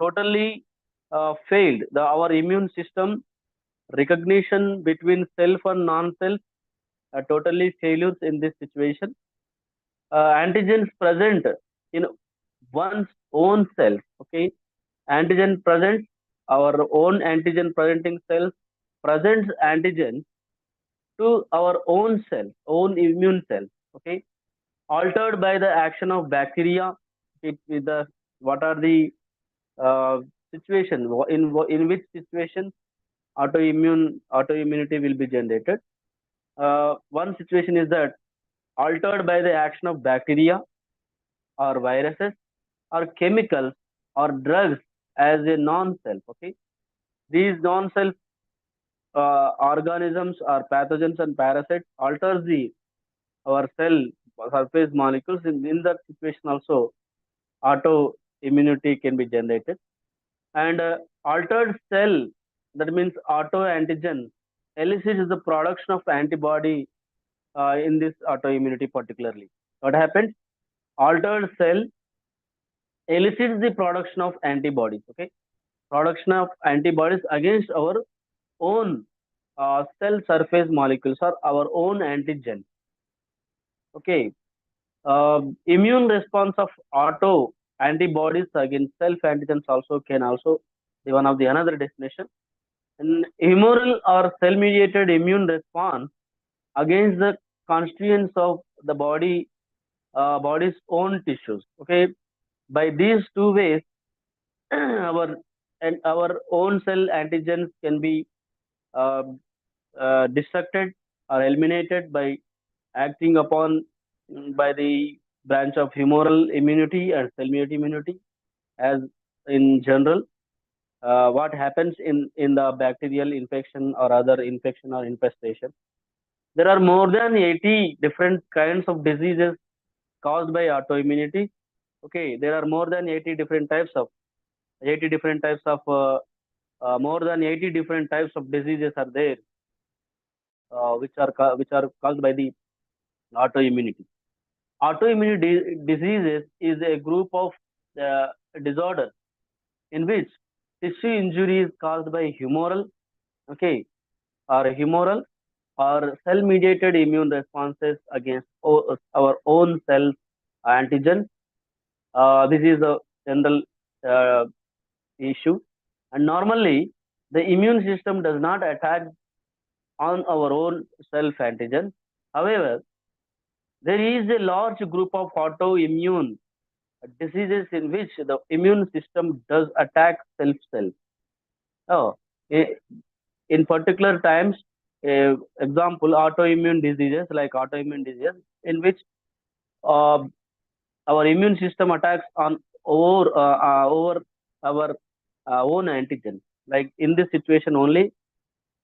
totally failed. Our immune system recognition between self and non-self are totally failures in this situation. Antigens present in one's own self. Okay, antigen present, our own antigen presenting cells presents antigen to our own cell, own immune cell. Okay, altered by the action of bacteria. With the what are the uh, situation in which situation autoimmunity will be generated. One situation is that altered by the action of bacteria or viruses or chemicals or drugs as a non-self. Okay, these non-self organisms or pathogens and parasites alters the our cell surface molecules. In that situation also autoimmunity can be generated. And altered cell, that means autoantigen, elicits the production of antibody in this autoimmunity particularly. What happens? Altered cell elicits the production of antibodies. Okay, production of antibodies against our own cell surface molecules or our own antigen. Okay, immune response of auto antibodies against self antigens also can also be one of the another definition. And humoral or cell mediated immune response against the constituents of the body's own tissues. Okay, by these two ways, our and our own cell antigens can be uh, destructed or eliminated by acting upon by the branch of humoral immunity and cell mediated immunity. As in general, what happens in the bacterial infection or other infection or infestation, there are more than 80 different kinds of diseases caused by autoimmunity. Okay, there are more than 80 different types of more than 80 different types of diseases are there, which are caused by the autoimmunity. Autoimmune diseases is a group of uh, disorders in which tissue injury is caused by humoral, okay, or humoral or cell-mediated immune responses against our own cells antigen. This is a general uh, issue, and normally the immune system does not attack on our own self antigen. However, there is a large group of autoimmune diseases in which the immune system does attack self cells. Oh, i- in particular times, example, autoimmune diseases like autoimmune diseases in which uh, our immune system attacks on over our own antigen. Like in this situation only,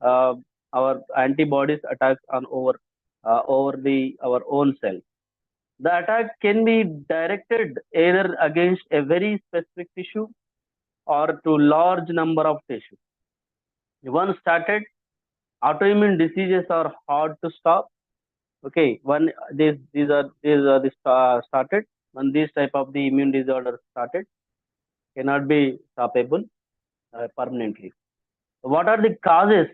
uh, our antibodies attacks on over the our own cell. The attack can be directed either against a very specific tissue or to large number of tissues. Once started, autoimmune diseases are hard to stop. Okay, when these are started, when this type of the immune disorder started, cannot be stoppable permanently. What are the causes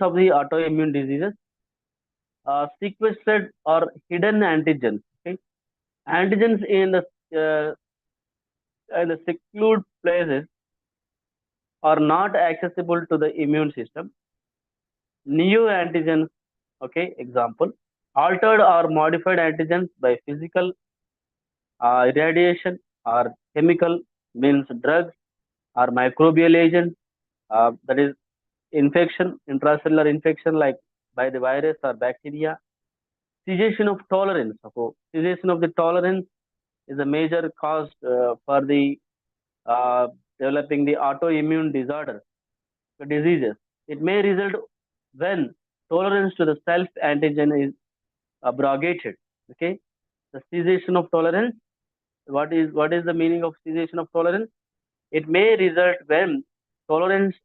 of the autoimmune diseases? Sequestered or hidden antigens. Okay, antigens in the secluded places are not accessible to the immune system. Neoantigens, okay, example, altered or modified antigens by physical irradiation or chemical means drugs or microbial agents, that is infection, intracellular infection like by the virus or bacteria. Cessation of tolerance. So cessation of the tolerance is a major cause for the uh, developing the autoimmune disorder, the diseases. It may result when tolerance to the self antigen is abrogated. Okay, the cessation of tolerance. What is the meaning of cessation of tolerance? It may result when tolerance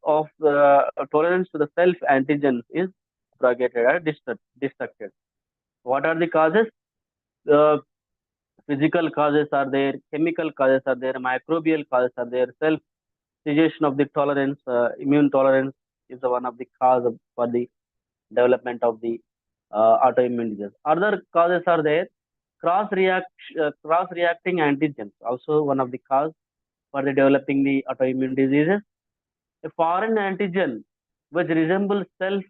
to the self antigen is abrogated or destructed. What are the causes? Uh, Physical causes are there, chemical causes are there, microbial causes are there, cessation of the tolerance, immune tolerance is one of the cause for the development of the autoimmune disease. Other causes are there. Cross reacting antigens also one of the cause for the developing the autoimmune diseases. A foreign antigen which resembles self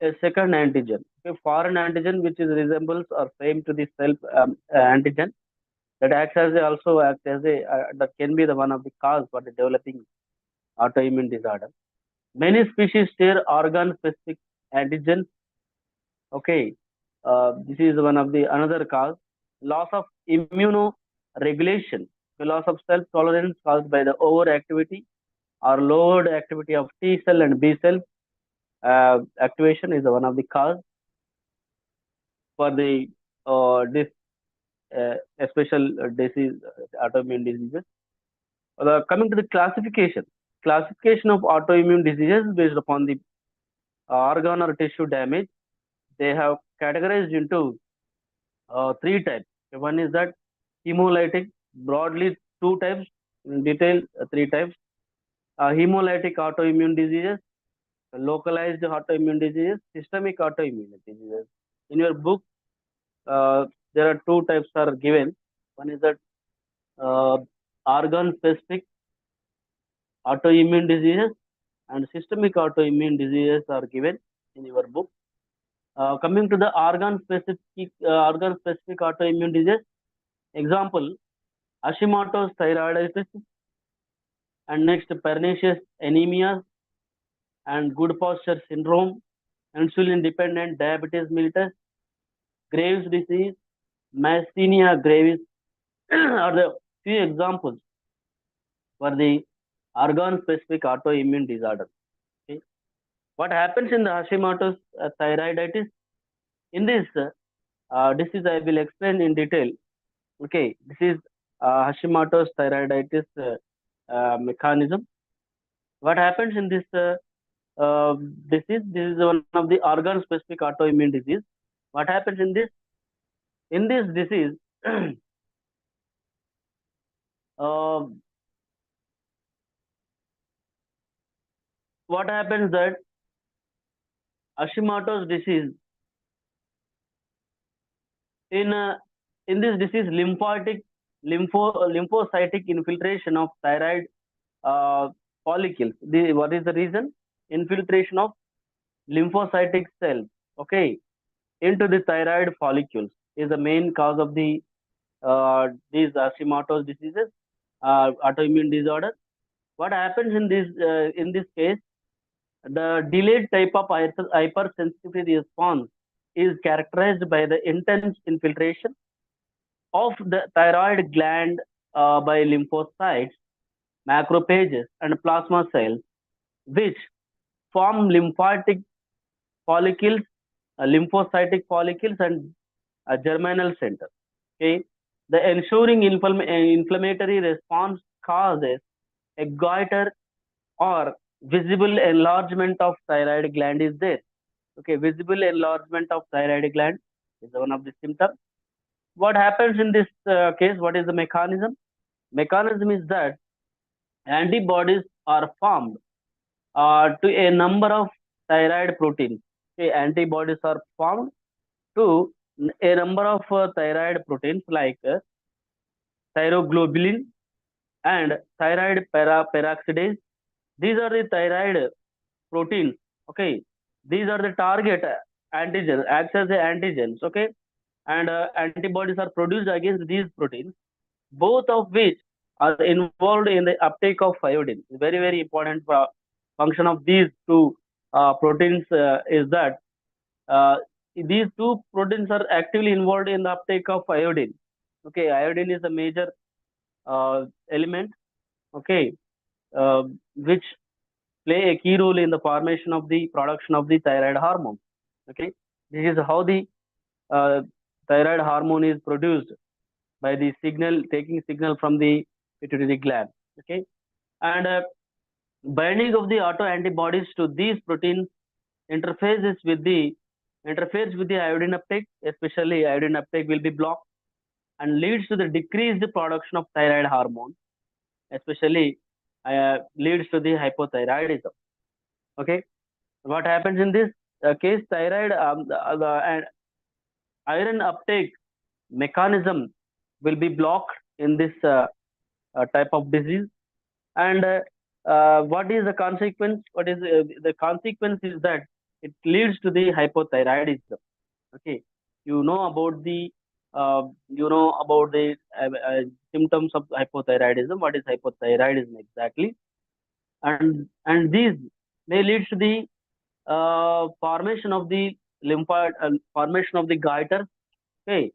a second antigen. A foreign antigen which is resembles or same to the self antigen that acts as a, also acts as a that can be the one of the cause for the developing autoimmune disorder. Many species share organ specific antigens. Okay, this is one of the another cause. Loss of immunoregulation, the loss of self tolerance caused by the overactivity or lowered activity of T cell and B cell activation is one of the cause for the this special disease, autoimmune diseases. Coming to the classification of autoimmune diseases based upon the organ or tissue damage, they have categorized into three types. One is that hemolytic, broadly two types, in detail three types. Hemolytic autoimmune diseases, localized autoimmune diseases, systemic autoimmune diseases. In your book, there are two types are given. One is that uh, organ-specific autoimmune diseases and systemic autoimmune diseases are given in your book. Coming to the organ-specific autoimmune disease, example Hashimoto's thyroiditis, and next pernicious anemia and good posture syndrome, insulin-dependent diabetes mellitus, Graves' disease, myasthenia gravis are the few examples for the organ-specific autoimmune disorder. Okay. What happens in the Hashimoto's thyroiditis? In this disease, I will explain in detail. Okay, this is Hashimoto's thyroiditis mechanism. What happens in this disease? This is one of the organ-specific autoimmune disease. What happens in this? In this disease, uh, what happens that Hashimoto's disease in in this disease lymphocytic infiltration of thyroid uh, follicles. What is the reason? Infiltration of lymphocytic cells, okay, into the thyroid follicles is the main cause of the these Hashimoto's diseases, autoimmune disorder. What happens in this case? The delayed type of hypersensitivity response is characterized by the intense infiltration of the thyroid gland by lymphocytes, macrophages, and plasma cells, which form lymphatic follicles, lymphocytic follicles, and germinal center. Okay, the ensuing inflammatory response causes a goiter or visible enlargement of thyroid gland is there. Okay, visible enlargement of thyroid gland is one of the symptoms. What happens in this case? What is the mechanism? Mechanism is that antibodies are formed to a number of thyroid proteins. Okay, antibodies are formed to a number of thyroid proteins like thyroglobulin and thyroid peroxidase. These are the thyroid proteins. Okay, these are the target antigens, acts as the antigens. Okay, and antibodies are produced against these proteins, both of which are involved in the uptake of iodine. Very, very important function of these two proteins is that uh, these two proteins are actively involved in the uptake of iodine. Okay, iodine is a major element. Okay, uh, which play a key role in the formation of the production of the thyroid hormone. Okay, this is how the uh, thyroid hormone is produced by the signal taking signal from the pituitary gland. Okay, and binding of the autoantibodies to these proteins interfaces with the interferes with the iodine uptake, especially iodine uptake will be blocked and leads to the decreased production of thyroid hormone, especially leads to the hypothyroidism. Okay, what happens in this case? Thyroid, and iron uptake mechanism will be blocked in this type of disease. And what is the consequence? What is the consequence is that it leads to the hypothyroidism. Okay, you know about the symptoms of hypothyroidism. What is hypothyroidism exactly? And these may lead to the formation of the formation of the goiter, okay,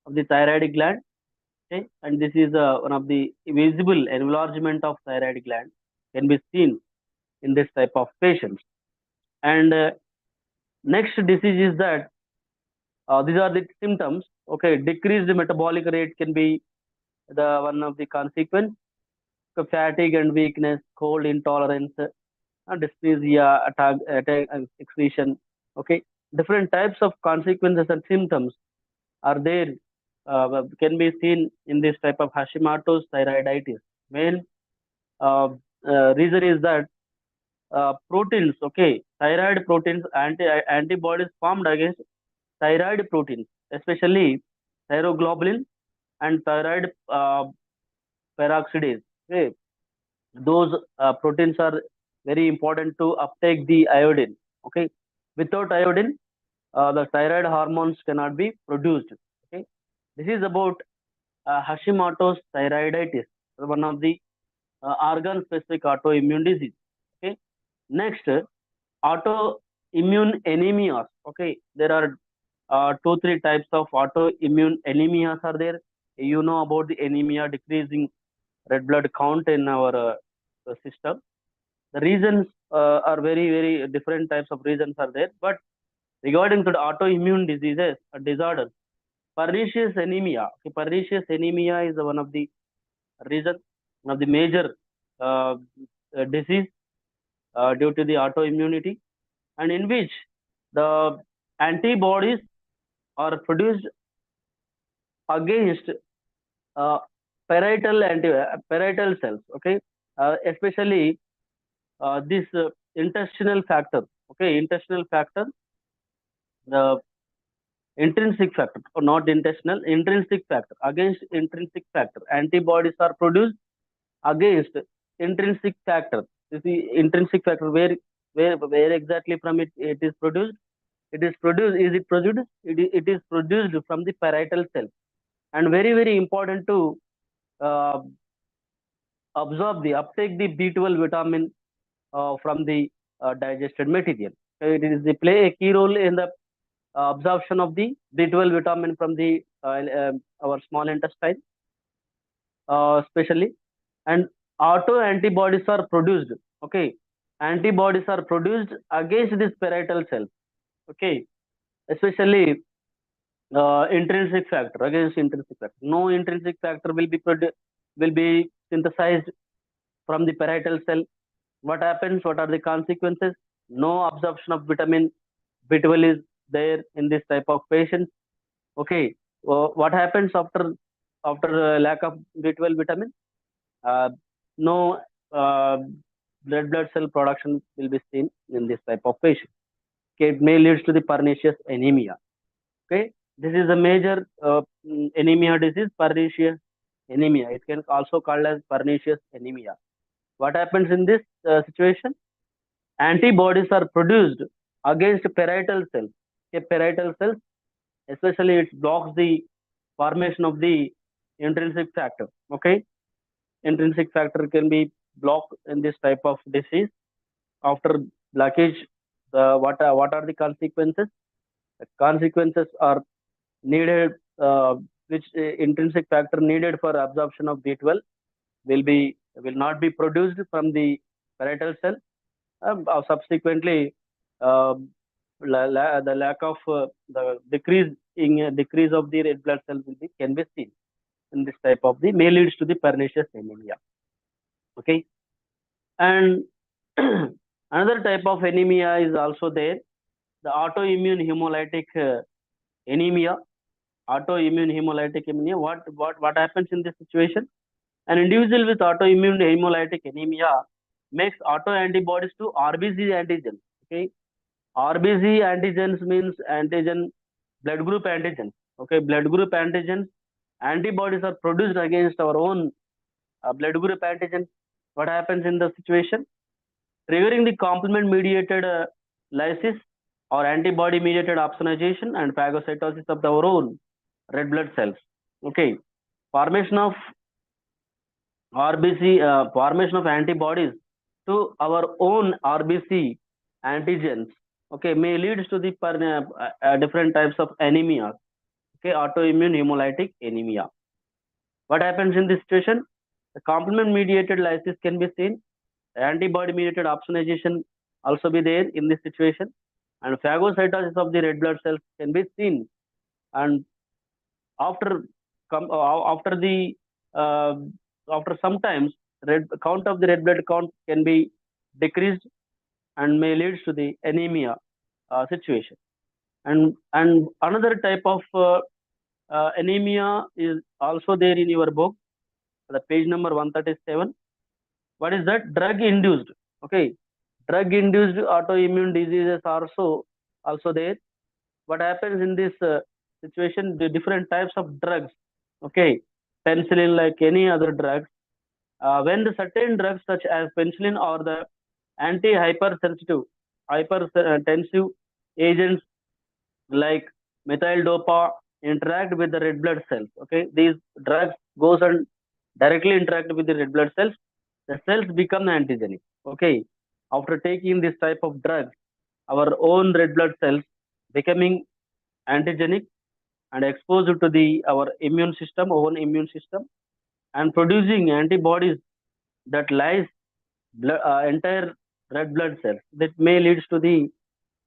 of the thyroid gland. Okay, and this is one of the visible enlargement of thyroid gland can be seen in this type of patients. And next disease is that these are the symptoms. Okay, decreased metabolic rate can be the one of the consequence. So fatigue and weakness, cold intolerance, dysphagia, attack excretion. Okay, different types of consequences and symptoms are there, can be seen in this type of Hashimoto's thyroiditis. Main uh, reason is that proteins, okay, thyroid proteins, antibodies formed against thyroid proteins, especially thyroglobulin and thyroid peroxidase. Okay, those proteins are very important to uptake the iodine. Okay, without iodine, the thyroid hormones cannot be produced. Okay, this is about Hashimoto's thyroiditis, one of the organ-specific autoimmune disease. Okay, next, autoimmune anemias. Okay, there are two, three types of autoimmune anemias are there. You know about the anemia, decreasing red blood count in our system. The reasons are very, very different types of reasons are there. But regarding to the autoimmune diseases, disorders, pernicious anemia. Okay, pernicious anemia is one of the reason, one of the major uh, disease due to the autoimmunity, and in which the antibodies are produced against uh, parietal cells. Okay, especially this intestinal factor. Okay, intestinal factor, the intrinsic factor, or not intestinal, intrinsic factor. Against intrinsic factor, antibodies are produced against intrinsic factor. You see, intrinsic factor, where exactly from it is produced? It is produced. Is it produced? It is produced from the parietal cell, and very, very important to uh, absorb the uptake the B12 vitamin from the digested material. So it is they play a key role in the absorption of the B12 vitamin from the our small intestine, especially. And auto antibodies are produced. Okay, antibodies are produced against this parietal cell. Okay, especially intrinsic factor, against intrinsic factor. No intrinsic factor will be synthesized from the parietal cell. What happens? What are the consequences? No absorption of vitamin B12 is there in this type of patients. Okay, what happens after lack of B12 vitamin? Uh, no red blood cell production will be seen in this type of patient. Okay, it may lead to the pernicious anemia. Okay, this is a major anemia disease, pernicious anemia. It can also called as pernicious anemia. What happens in this situation? Antibodies are produced against parietal cells. Okay, parietal cells, especially it blocks the formation of the intrinsic factor. Okay, intrinsic factor can be blocked in this type of disease. After blockage, what are the consequences? The consequences are needed, which intrinsic factor needed for absorption of B12 will not be produced from the parietal cell. Subsequently, um, the lack of the decrease of the red blood cell can be seen in this type of the may leads to the pernicious anemia. Okay, and another type of anemia is also there, the autoimmune hemolytic anemia. Autoimmune hemolytic anemia. What happens in this situation? An individual with autoimmune hemolytic anemia makes autoantibodies to RBC antigens. Okay, RBC antigens means antigen blood group antigens. Okay, blood group antigens antibodies are produced against our own blood group antigens. What happens in the situation? Triggering the complement mediated lysis or antibody mediated opsonization and phagocytosis of our own red blood cells. Okay, formation of RBC, formation of antibodies to our own RBC antigens, okay, may lead to the different types of anemia, okay, autoimmune hemolytic anemia. What happens in this situation? The complement mediated lysis can be seen, antibody mediated opsonization also be there in this situation, and phagocytosis of the red blood cells can be seen. And after after the uh, after sometimes red count of the red blood count can be decreased and may lead to the anemia situation. And another type of anemia is also there in your book, the page number 137. What is that? Drug induced. Okay, drug induced autoimmune diseases are also there. What happens in this situation? The different types of drugs. Okay, penicillin, like any other drugs, when the certain drugs such as penicillin or the anti-hypersensitive hypertensive agents like methyl dopa interact with the red blood cells. Okay, these drugs goes and directly interact with the red blood cells. The cells become antigenic. Okay, after taking this type of drug, our own red blood cells becoming antigenic and exposed to the our immune system, own immune system, and producing antibodies that lies entire red blood cells that may leads to the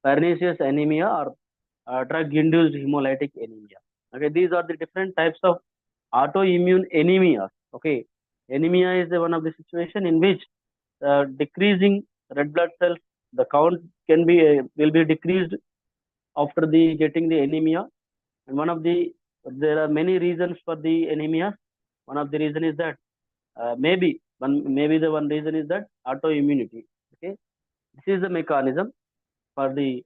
pernicious anemia or drug-induced hemolytic anemia. Okay, these are the different types of autoimmune anemia. Okay, anemia is one of the situation in which decreasing red blood cells, the count can be will be decreased after the getting the anemia. And one of the there are many reasons for the anemia. One of the reason is that maybe the one reason is that autoimmunity. Okay, this is the mechanism for the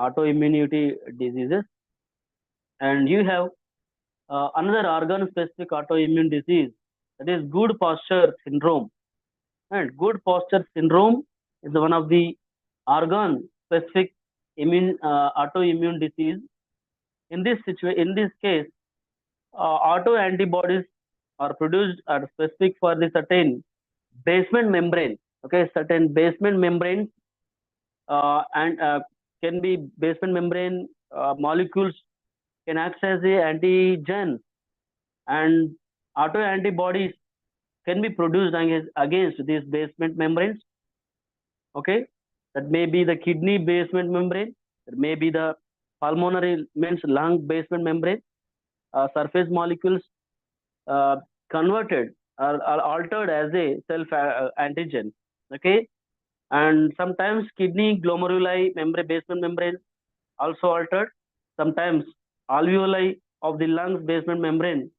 autoimmunity diseases. And you have another organ specific autoimmune disease, that is good posture syndrome. And good posture syndrome is one of the organ specific autoimmune disease. In this case, auto antibodies are produced are specific for the certain basement membrane. Okay, certain basement membranes and can be basement membrane molecules can act as a antigen, and auto antibodies can be produced against these basement membranes. Okay, that may be the kidney basement membrane, that may be the pulmonary means lung basement membrane. Surface molecules uh, converted or altered as a self antigen. Okay, and sometimes kidney glomeruli membrane basement membrane also altered. Sometimes alveoli of the lungs basement membrane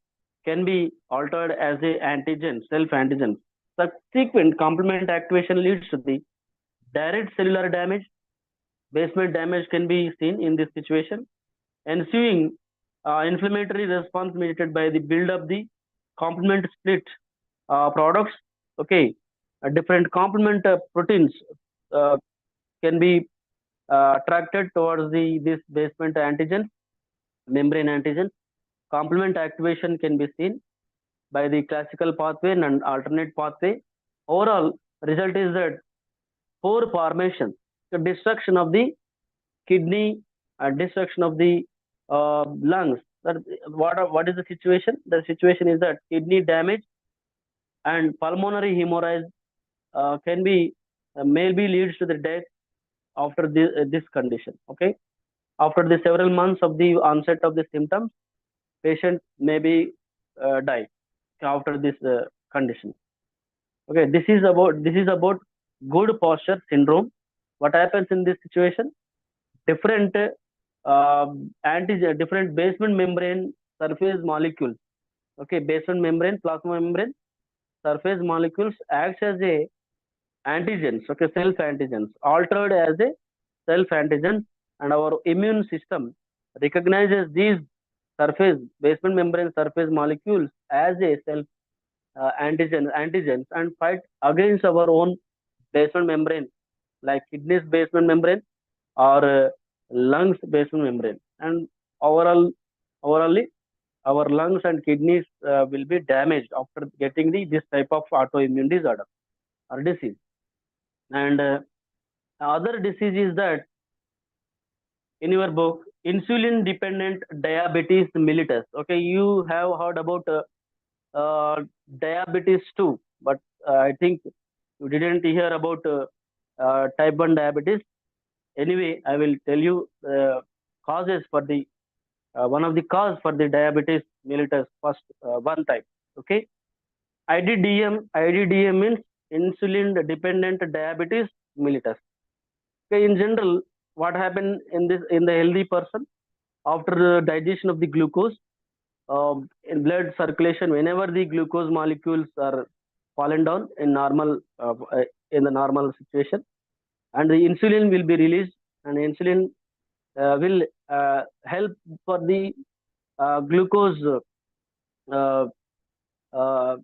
can be altered as a antigen, self antigen. Subsequent complement activation leads to the direct cellular damage. Basement damage can be seen in this situation. Ensuing inflammatory response mediated by the build of the complement split products. Okay, different complement proteins uh, can be attracted towards the this basement antigen, membrane antigen. Complement activation can be seen by the classical pathway and alternate pathway. Overall result is that pore formation, the destruction of the kidney, destruction of the lungs. That what is the situation? The situation is that kidney damage and pulmonary hemorrhage can be maybe leads to the death after this condition. Okay, after the several months of the onset of the symptoms, patient may be die after this condition. Okay, this is about good posture syndrome. What happens in this situation? Different different basement membrane surface molecules. Okay, basement membrane, plasma membrane, surface molecules acts as a antigens, okay, self antigens, altered as a self antigen, and our immune system recognizes these surface basement membrane surface molecules as a self antigens and fight against our own basement membrane, like kidneys basement membrane or lungs basement membrane. And overally our lungs and kidneys will be damaged after getting this type of autoimmune disorder or disease. And other disease is that in your book, insulin dependent diabetes mellitus. Okay, you have heard about uh, diabetes too, but I think you didn't hear about type 1 diabetes. Anyway, I will tell you causes for the one of the cause for the diabetes mellitus. First, one type. Okay, IDDM means insulin dependent diabetes mellitus. Okay, in general, what happen in the healthy person after the digestion of the glucose in blood circulation, whenever the glucose molecules are fallen down in the normal situation, and the insulin will be released, and insulin will help for the glucose uh, uh,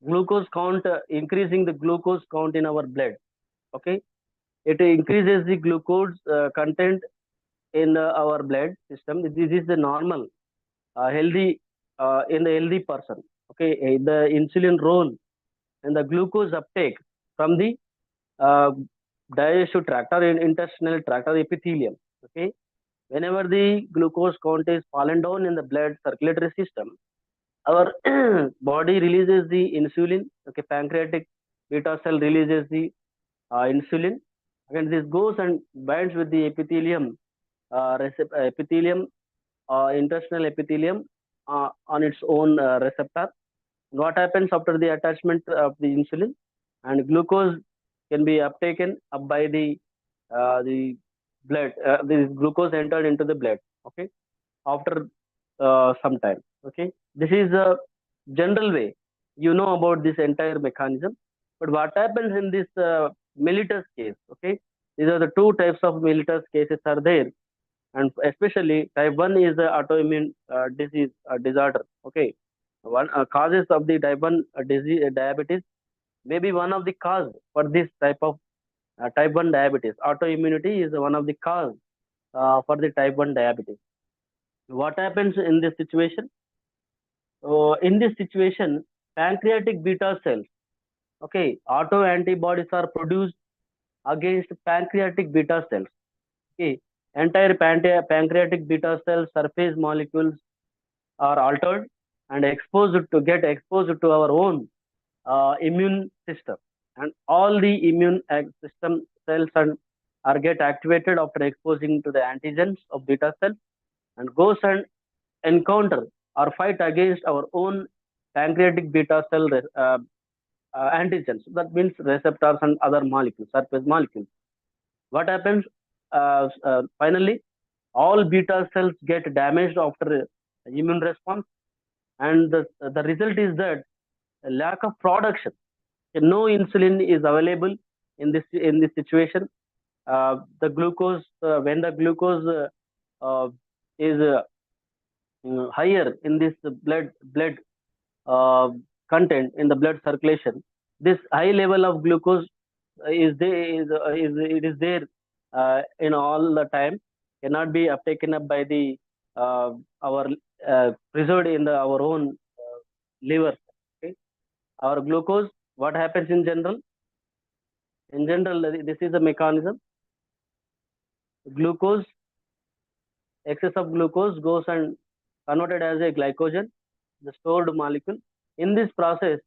glucose count, increasing the glucose count in our blood. Okay, it increases the glucose content in our blood system. This is the normal healthy in the healthy person. Okay, the insulin role and the glucose uptake from the uh, digestive tract or intestinal tract or epithelium. Okay, whenever the glucose count is fallen down in the blood circulatory system, our body releases the insulin. Okay, pancreatic beta cell releases the insulin. Again, this goes and binds with the epithelium, epithelium, intestinal epithelium on its own receptor. What happens after the attachment of the insulin, and glucose can be uptaken up by the blood. This glucose entered into the blood. Okay, after some time. Okay, this is a general way. You know about this entire mechanism. But what happens in this mellitus case? Okay, these are the two types of mellitus cases are there, and especially type 1 is the autoimmune disease disorder. Okay, one causes of the type 1 disease diabetes may be one of the cause for this type of type 1 diabetes. Autoimmunity is one of the cause for the type 1 diabetes. What happens in this situation? In this situation, pancreatic beta cells, okay, auto antibodies are produced against pancreatic beta cells. Okay, entire pancreatic beta cell surface molecules are altered and exposed to our own immune system, and all the immune system cells are get activated after exposing to the antigens of beta cells, and goes and encounter or fight against our own pancreatic beta cell antigens. That means receptors and other molecules, surface molecules. What happens? Finally, all beta cells get damaged after immune response, and the result is that lack of production. No insulin is available in this situation. The glucose when the glucose is higher in this blood uh, content in the blood circulation, this high level of glucose it is there in all the time, cannot be taken up by the our preserved in our own liver. Okay, our glucose, what happens in general? In general, this is the mechanism. Glucose, excess of glucose goes and converted as a glycogen, the stored molecule. In this process,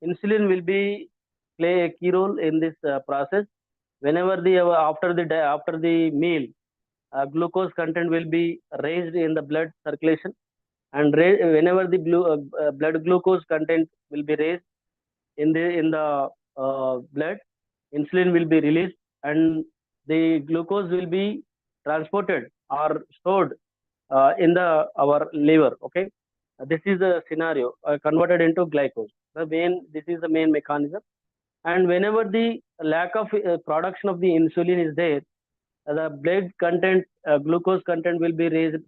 insulin will be play a key role in this process. Whenever the after the meal, glucose content will be raised in the blood circulation, and whenever the blood glucose content will be raised in the blood, insulin will be released, and the glucose will be transported or stored in the our liver. Okay, this is the scenario converted into glucose. This is the main mechanism. And whenever the lack of production of the insulin is there, the blood content, glucose content will be raised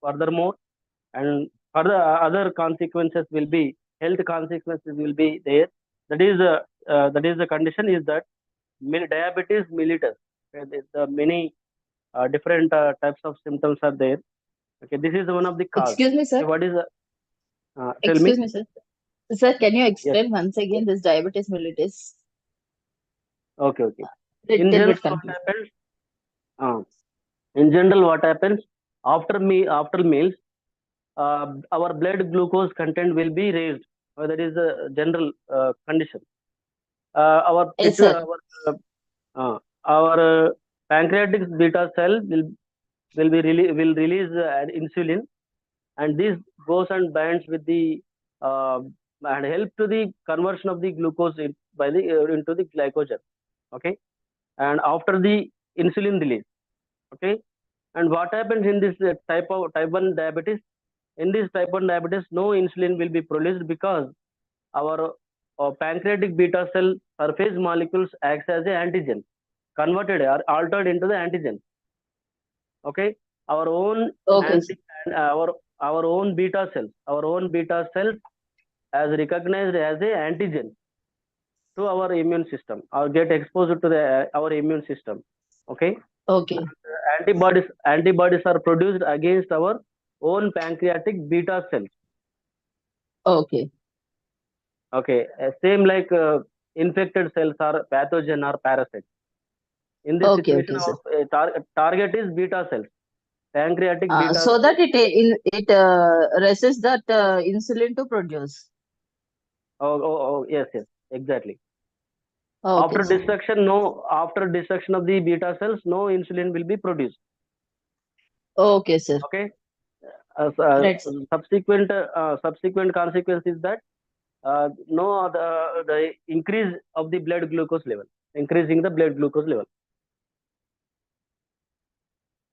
furthermore, and further other consequences will be, health consequences will be there. That is the condition is that diabetes mellitus. Okay, the many different types of symptoms are there. Okay, this is one of the cause. Excuse me, sir. Okay, what is tell me? Excuse me, sir. Sir, can you Yes. explain once again this diabetes mellitus? Okay, okay. In Little general, bit what confused. happens? Uh, in general, what happens after meals? Our blood glucose content will be raised. That is the general condition. Our Yes, sir. uh, uh, our pancreatic beta cell will release insulin, and this goes and binds with the uh, and help to the conversion of the glucose into the glycogen. Okay, and after the insulin release. Okay, and what happens in this type 1 diabetes? In this type 1 diabetes, no insulin will be produced because our pancreatic beta cell surface molecules acts as a antigen, converted or altered into the antigen. Okay, our own Okay, sir. anti our own beta cells as recognized as a antigen to our immune system or get exposed to the our immune system. Okay, Okay. antibodies are produced against our own pancreatic beta cells. Okay. Okay, same like infected cells are pathogen or parasite. In this Okay. situation, Okay, sir. our target is beta cells, pancreatic beta So cells. that it resists that insulin to produce. Yes, yes, exactly. Okay, sir. After destruction of the beta cells, no insulin will be produced. Okay, sir. Okay, as uh, Right, sir. subsequent consequence is that no the increase of the blood glucose level, increasing the blood glucose level.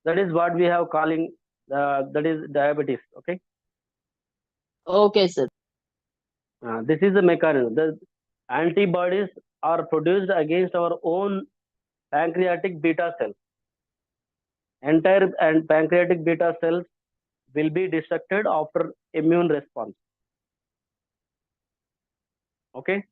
That is what we have calling that is diabetes. Okay, Okay, sir. this is the mechanism. The antibodies are produced against our own pancreatic beta cells. Entire and pancreatic beta cells will be destructed after immune response. Okay,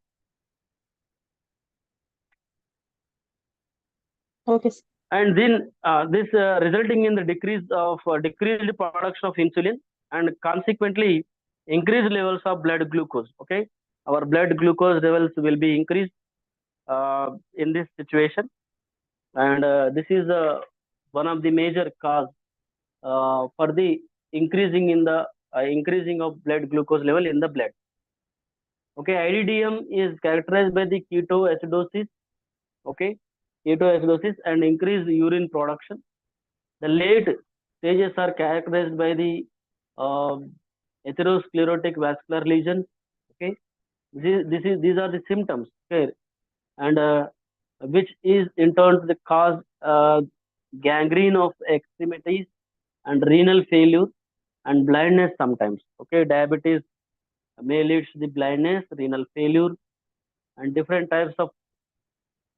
Okay, sir. and then this resulting in the decreased production of insulin, and consequently increased levels of blood glucose. Okay, our blood glucose levels will be increased in this situation, and this is one of the major cause for the increasing of blood glucose level in the blood. Okay, IDDM is characterized by the ketoacidosis. Okay, ketoacidosis and increased urine production. The late stages are characterized by the uh, atherosclerotic vascular lesions. Okay, these are the symptoms. Okay, and which is in turn the cause gangrene of extremities and renal failure and blindness sometimes. Okay, diabetes may lead to the blindness, renal failure, and different types of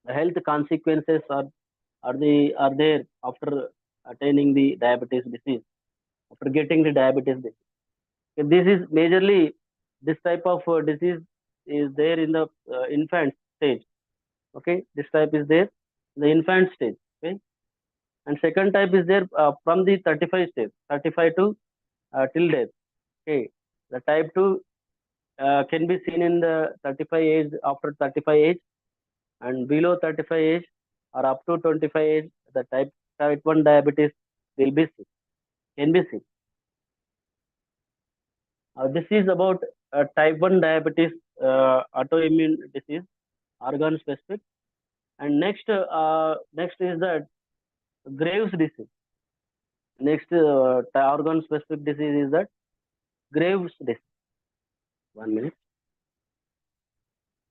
health consequences are there after attaining the diabetes disease, after getting the diabetes disease. Okay, this is majorly this type of disease is there in the infant stage. Okay, this type is there in the infant stage. Okay, and second type is there from the 35 stage, 35 to till death. Okay, the type 2 can be seen in the 35 age, after 35 age, and below 35 age or up to 25 age, the type 1 diabetes will be seen, can be seen. This is about type 1 diabetes, autoimmune disease, organ specific. And next is that Graves disease. Next organ specific disease is that Graves disease. 1 minute.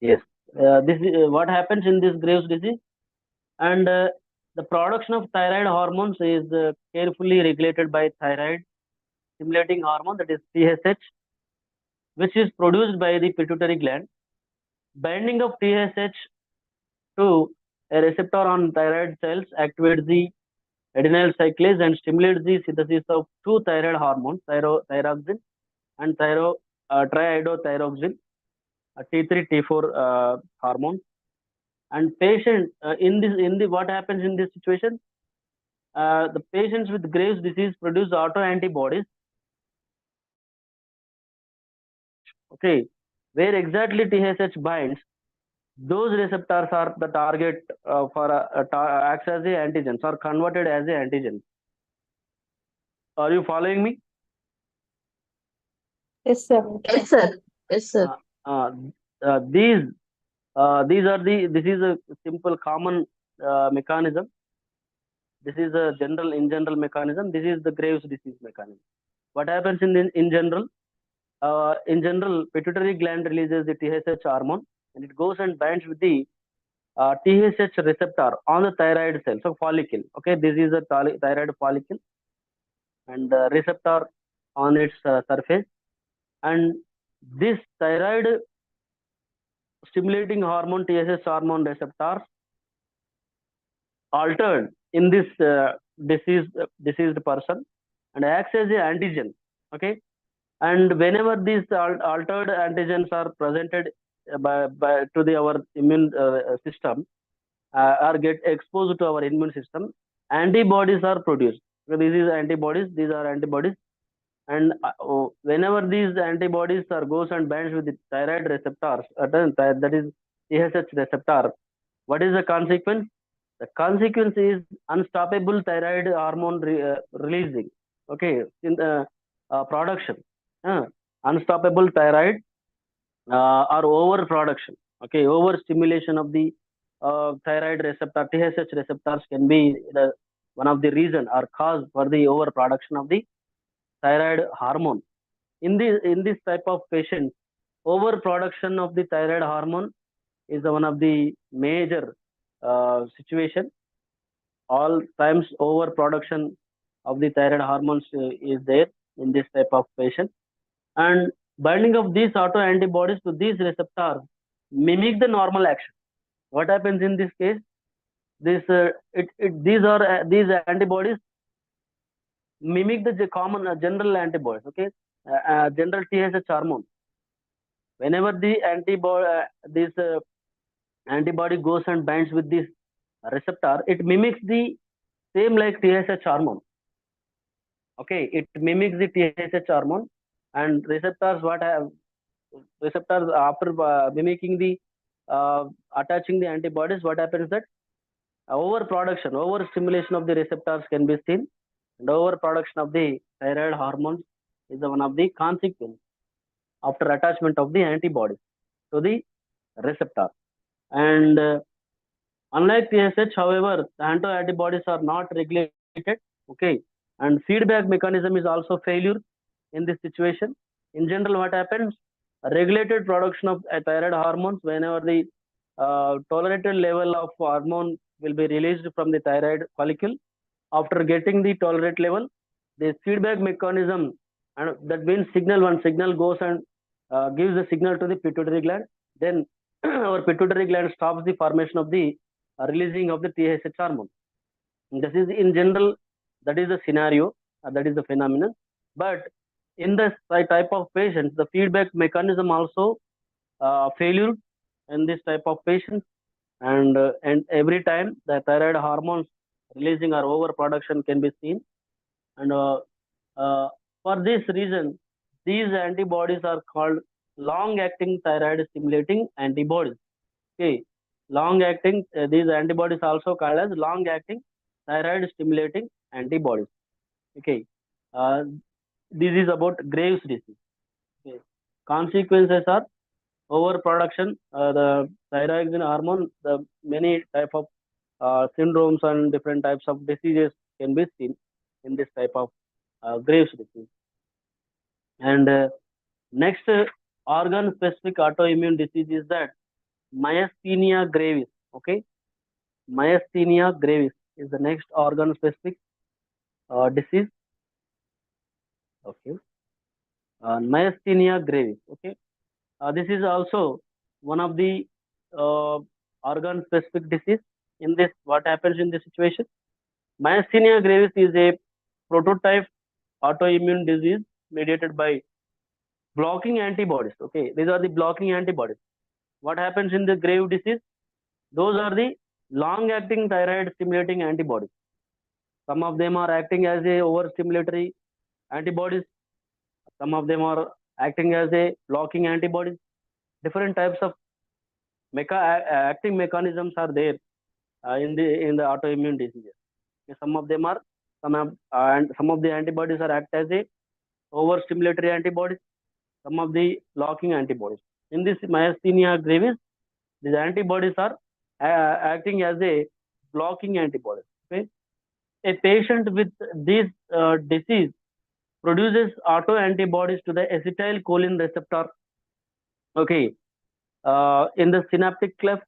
Yes. This is what happens in this Graves disease, and the production of thyroid hormones is carefully regulated by thyroid stimulating hormone, that is TSH. which is produced by the pituitary gland. Binding of TSH to a receptor on thyroid cells activates the adenyl cyclase and stimulates the synthesis of two thyroid hormones, thyroxine and triiodothyroxine, T3, T4 hormones. And patient in the what happens in this situation? The patients with Graves' disease produce autoantibodies. Okay, where exactly TSH binds, those receptors are the target acts as a antigens or converted as a antigen. Are you following me? Yes, sir. Yes, sir. Yes, sir. Uh, uh, these this is a simple common mechanism. This is a general mechanism. This is the Graves' disease mechanism. What happens in general? In general, pituitary gland releases the TSH hormone, and it goes and binds with the TSH receptor on the thyroid cell, so follicle. Okay, this is a thyroid follicle, and receptor on its surface, and this thyroid stimulating hormone TSH hormone receptors altered in this deceased person and acts as a antigen. Okay, and whenever these altered antigens are presented to our immune system or get exposed to our immune system, antibodies are produced. So this is antibodies. These are antibodies, and whenever these antibodies are goes and binds with the thyroid receptors, that is TSH receptor, what is the consequence? The consequence is unstoppable thyroid hormone releasing. Okay, in the production, unstoppable thyroid or overproduction. Okay, overstimulation of the thyroid receptor, TSH receptors can be one of the reason or cause for the overproduction of the thyroid hormone. In this type of patient, overproduction of the thyroid hormone is one of the major situation. All times overproduction of the thyroid hormones is there in this type of patient, and binding of these autoantibodies to these receptors mimic the normal action. What happens in this case? These antibodies mimic the common general antibodies. Okay, general TSH hormone. Whenever the this antibody goes and binds with this receptor, it mimics the same like TSH hormone. Okay, it mimics the TSH hormone, and receptors after mimicking the attaching the antibodies, what happens that overproduction, overstimulation of the receptors can be seen, and overproduction of the thyroid hormones is one of the consequence after attachment of the antibodies to the receptor. And unlike TSH, however, the antibodies are not regulated. Okay, and feedback mechanism is also failure in this situation. In general, what happens? A regulated production of thyroid hormones whenever the tolerated level of hormone will be released from the thyroid follicle. After getting the tolerate level, the feedback mechanism, and that means one signal goes and gives the signal to the pituitary gland. Then our pituitary gland stops the formation of the releasing of the TSH hormone. This is in general, that is the scenario, that is the phenomenon. But in this type of patients, the feedback mechanism also failure in this type of patients, and every time the thyroid hormones releasing or overproduction can be seen, and uh, for this reason, these antibodies are called long-acting thyroid stimulating antibodies. Okay, long-acting, these antibodies also called as long-acting thyroid stimulating antibodies. Okay, uh, this is about Graves' disease. Okay. Consequences are overproduction, the thyroid hormone, the many type of syndromes and different types of diseases can be seen in this type of Graves' disease. And next organ-specific autoimmune disease is that myasthenia gravis. Okay, myasthenia gravis is the next organ-specific disease. Okay, myasthenia gravis. Okay, this is also one of the uh, organ-specific disease. In this, what happens in this situation? Myasthenia gravis is a prototype autoimmune disease mediated by blocking antibodies. Okay, these are the blocking antibodies. What happens in the grave disease? Those are the long-acting thyroid stimulating antibodies. Some of them are acting as a overstimulatory antibodies. Some of them are acting as a blocking antibodies. Different types of acting mechanisms are there in the autoimmune diseases. Okay, some of them are and some of the antibodies are act as a overstimulatory antibodies. Some of the blocking antibodies. In this myasthenia gravis, these antibodies are acting as a blocking antibodies. Okay, a patient with this disease produces autoantibodies to the acetylcholine receptor. Okay, in the synaptic cleft,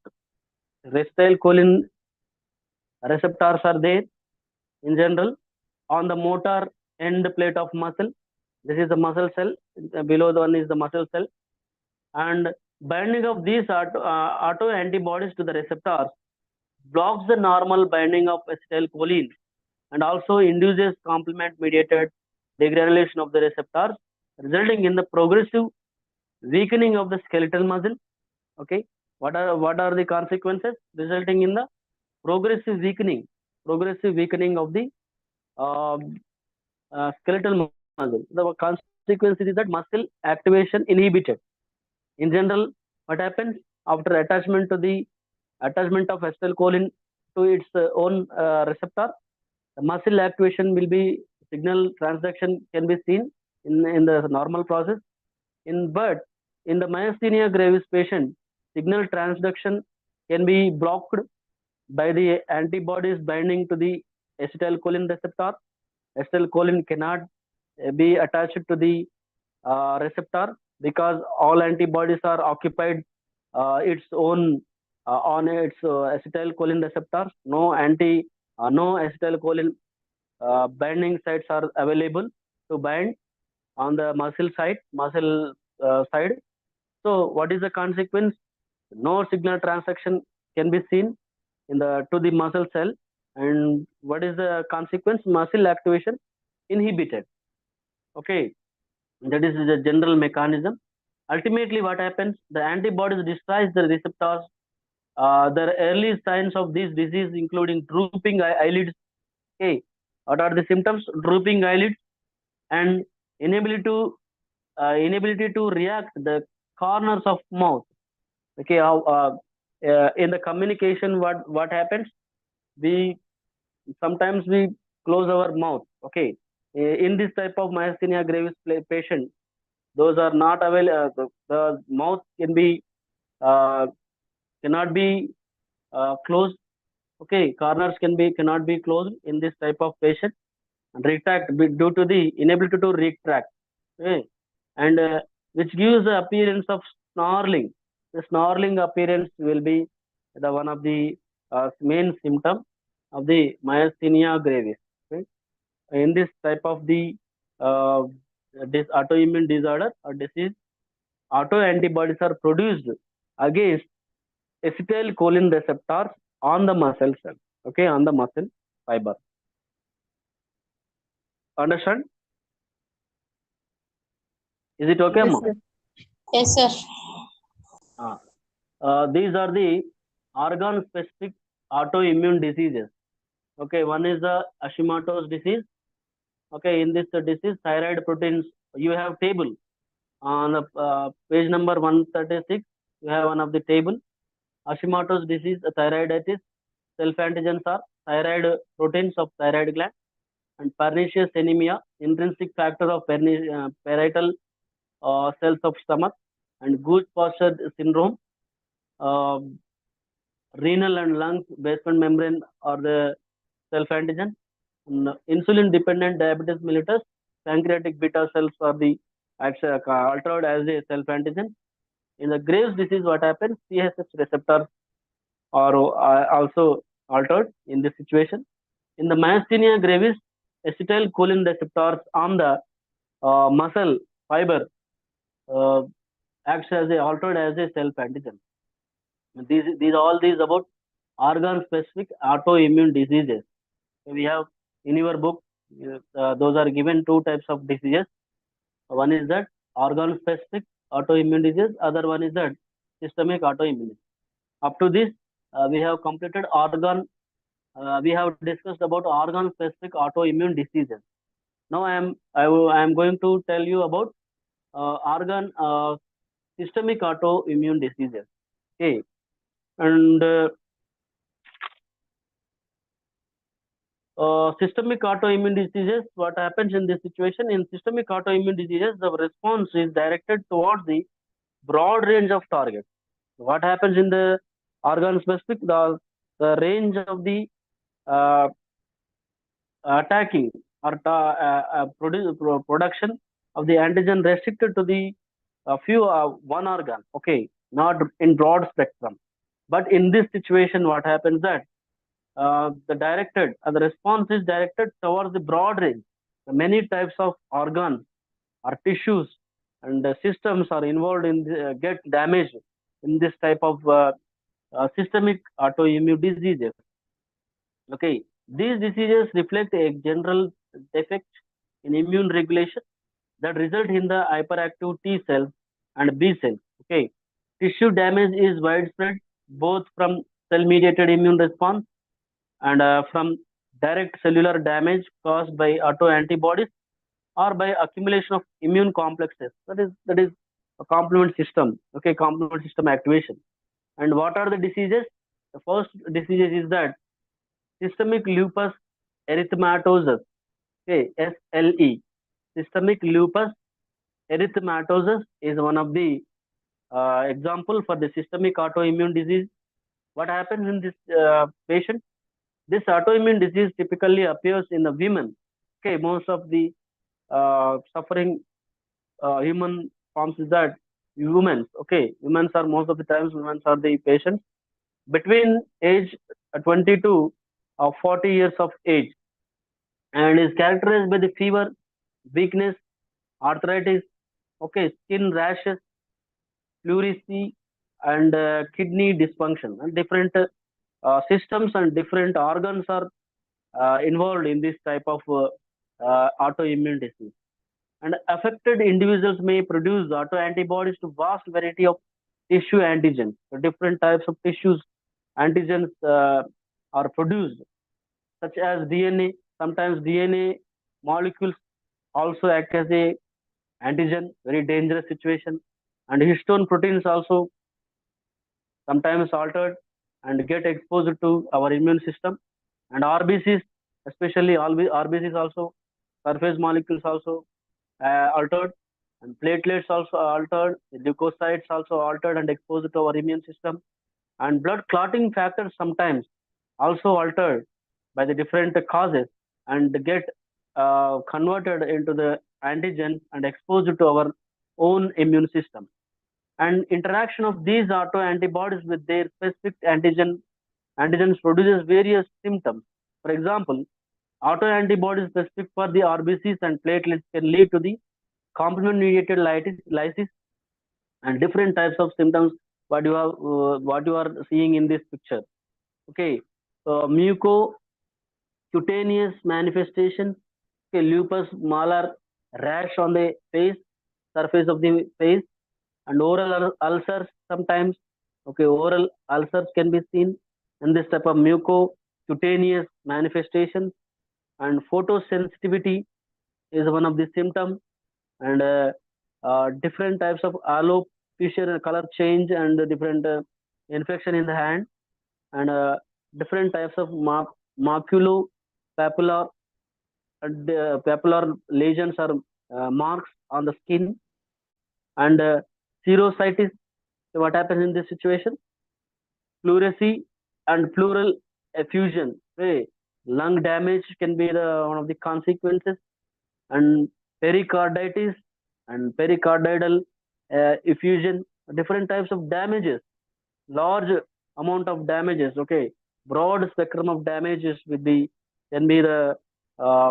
acetylcholine receptors are there in general on the motor end plate of muscle. This is the muscle cell. Below the one is the muscle cell, and binding of these autoantibodies to the receptors blocks the normal binding of acetylcholine and also induces complement mediated degranulation of the receptors, resulting in the progressive weakening of the skeletal muscle. Okay, what are the consequences resulting in the progressive weakening of the uh, skeletal muscle? The consequence is that muscle activation inhibited. In general, what happens after attachment of acetylcholine to its own receptor? The muscle activation will be signal transduction can be seen in the normal process. But in the myasthenia gravis patient, signal transduction can be blocked by the antibodies binding to the acetylcholine receptor. Acetylcholine cannot be attached to the receptor because all antibodies are occupied its own on its acetylcholine receptors. No acetylcholine binding sites are available to bind on the muscle side. So what is the consequence? No signal transduction can be seen in the to the muscle cell, and what is the consequence? Muscle activation inhibited. Okay, that is the general mechanism. Ultimately, what happens? The antibodies destroys the receptors. The early signs of this disease, including drooping eyelids. Okay, what are the symptoms? Drooping eyelids and inability to react the corners of mouth. Okay, how in the communication, what happens? We sometimes we close our mouth. Okay, in this type of myasthenia gravis patient, those are not available. The mouth uh, cannot be closed. Okay, corners cannot be closed in this type of patient, and retract due to the inability to retract. Okay, and which gives the appearance of snarling. The snarling appearance will be the one of the main symptom of the myasthenia gravis. Okay? In this type of the uh, this autoimmune disorder or disease, autoantibodies are produced against acetylcholine receptors on the muscle cell. Okay, on the muscle fiber. Understand? Is it okay, Yes, Amma? sir. Yes, sir. Uh, these are the organ-specific autoimmune diseases. Okay, one is the Hashimoto's disease. Okay, in this disease, thyroid proteins. You have table on the page number 136. You have one of the table. Hashimoto's disease, thyroiditis. Self-antigens are thyroid proteins of thyroid gland, and pernicious anemia, intrinsic factor of parietal cells of stomach, and Gooch posture syndrome. Uh, Renal and lungs basement membrane are the self-antigen. Insulin-dependent diabetes mellitus, pancreatic beta cells are the altered as a self-antigen. In the Graves' disease, what happens? CSH receptors are also altered in this situation. In the myasthenia gravis, acetylcholine receptors on the muscle fiber uh, acts as a altered as a self antigen. These all these about organ specific autoimmune diseases. We have in your book, those are given two types of diseases. One is that organ specific autoimmune disease, other one is that systemic autoimmunity. Up to this, we have completed organ, we have discussed about organ specific autoimmune diseases. Now I am going to tell you about organ systemic autoimmune diseases. Okay, and systemic autoimmune diseases, what happens in this situation? In systemic autoimmune diseases, the response is directed towards the broad range of targets. What happens in the organ specific? The range of the uh, attacking or production of the antigen restricted to the few one organ. Okay, not in broad spectrum. But in this situation, what happens that the response is directed towards the broad range. Many types of organs or tissues and systems are involved in get damaged in this type of systemic autoimmune diseases. Okay, these diseases reflect a general defect in immune regulation that result in the hyperactive T cells and B cells. Okay, tissue damage is widespread both from cell-mediated immune response and from direct cellular damage caused by autoantibodies or by accumulation of immune complexes. That is a complement system. Okay, complement system activation. And what are the diseases? The first disease is that systemic lupus erythematosus. Okay, SLE. Systemic lupus erythematosus is one of the example for the systemic autoimmune disease. What happens in this patient? This autoimmune disease typically appears in the women. Okay, most of the suffering human forms is that women. Okay, women are most of the times women are the patients between age 22 or 40 years of age, and is characterized by the fever, weakness, arthritis, okay, skin rashes, pleurisy, and kidney dysfunction. And different systems and different organs are involved in this type of autoimmune disease. And affected individuals may produce autoantibodies to vast variety of tissue antigens. So different types of tissues antigens are produced, such as DNA. Sometimes DNA molecules also act as a antigen, very dangerous situation. And histone proteins also sometimes altered and get exposed to our immune system. And RBCs, especially RBCs also, surface molecules also altered, and platelets also altered, the leukocytes also altered and exposed to our immune system, and blood clotting factors sometimes also altered by the different causes and get converted into the antigen and exposed to our own immune system. And interaction of these autoantibodies with their specific antigens produces various symptoms. For example, autoantibodies specific for the RBCs and platelets can lead to the complement-mediated lysis and different types of symptoms. What you are seeing in this picture. Okay, mucocutaneous manifestation. Okay, lupus, malar, rash on the face, surface of the face, and oral ulcers sometimes. Okay, oral ulcers can be seen in this type of mucocutaneous manifestation. And photosensitivity is one of the symptoms, and different types of alopecia color change and different infection in the hand, and different types of maculopapular papular lesions or marks on the skin, and serositis. So what happens in this situation? Pleurisy and pleural effusion. Okay. Lung damage can be the one of the consequences, and pericarditis and pericardial effusion. Different types of damages, large amount of damages. Okay, broad spectrum of damages with the can be the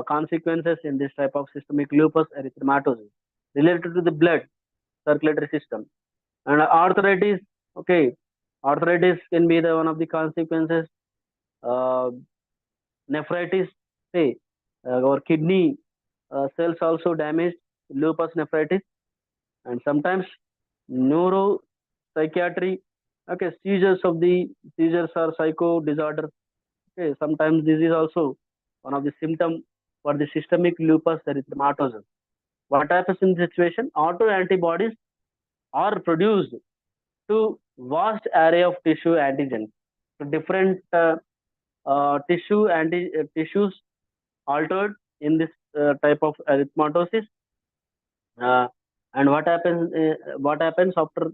consequences in this type of systemic lupus erythematosus. related to the blood circulatory system. And arthritis, okay, arthritis can be the one of the consequences. Uh, Nephritis, say, our kidney cells also damaged, lupus nephritis, and sometimes neuropsychiatry. Okay, seizures or psycho disorders. Okay, sometimes this is also one of the symptom for the systemic lupus erythematosus. What happens in this situation? Auto antibodies are produced to vast array of tissue antigens. So different tissues altered in this type of erythematosis. Uh, and what happens after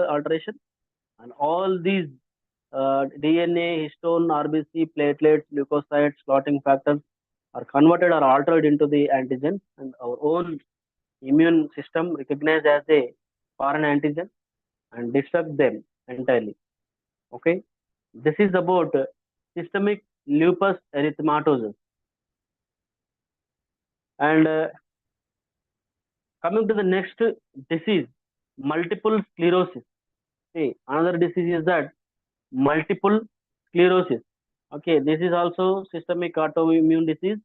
alteration? And all these DNA, histone, RBC, platelets, leukocytes, clotting factors are converted or altered into the antigen, and our own immune system recognized as a foreign antigen and destruct them entirely. Okay, this is about systemic lupus erythematosus. And coming to the next disease, multiple sclerosis. Okay, another disease is that multiple sclerosis. Okay, this is also systemic autoimmune disease.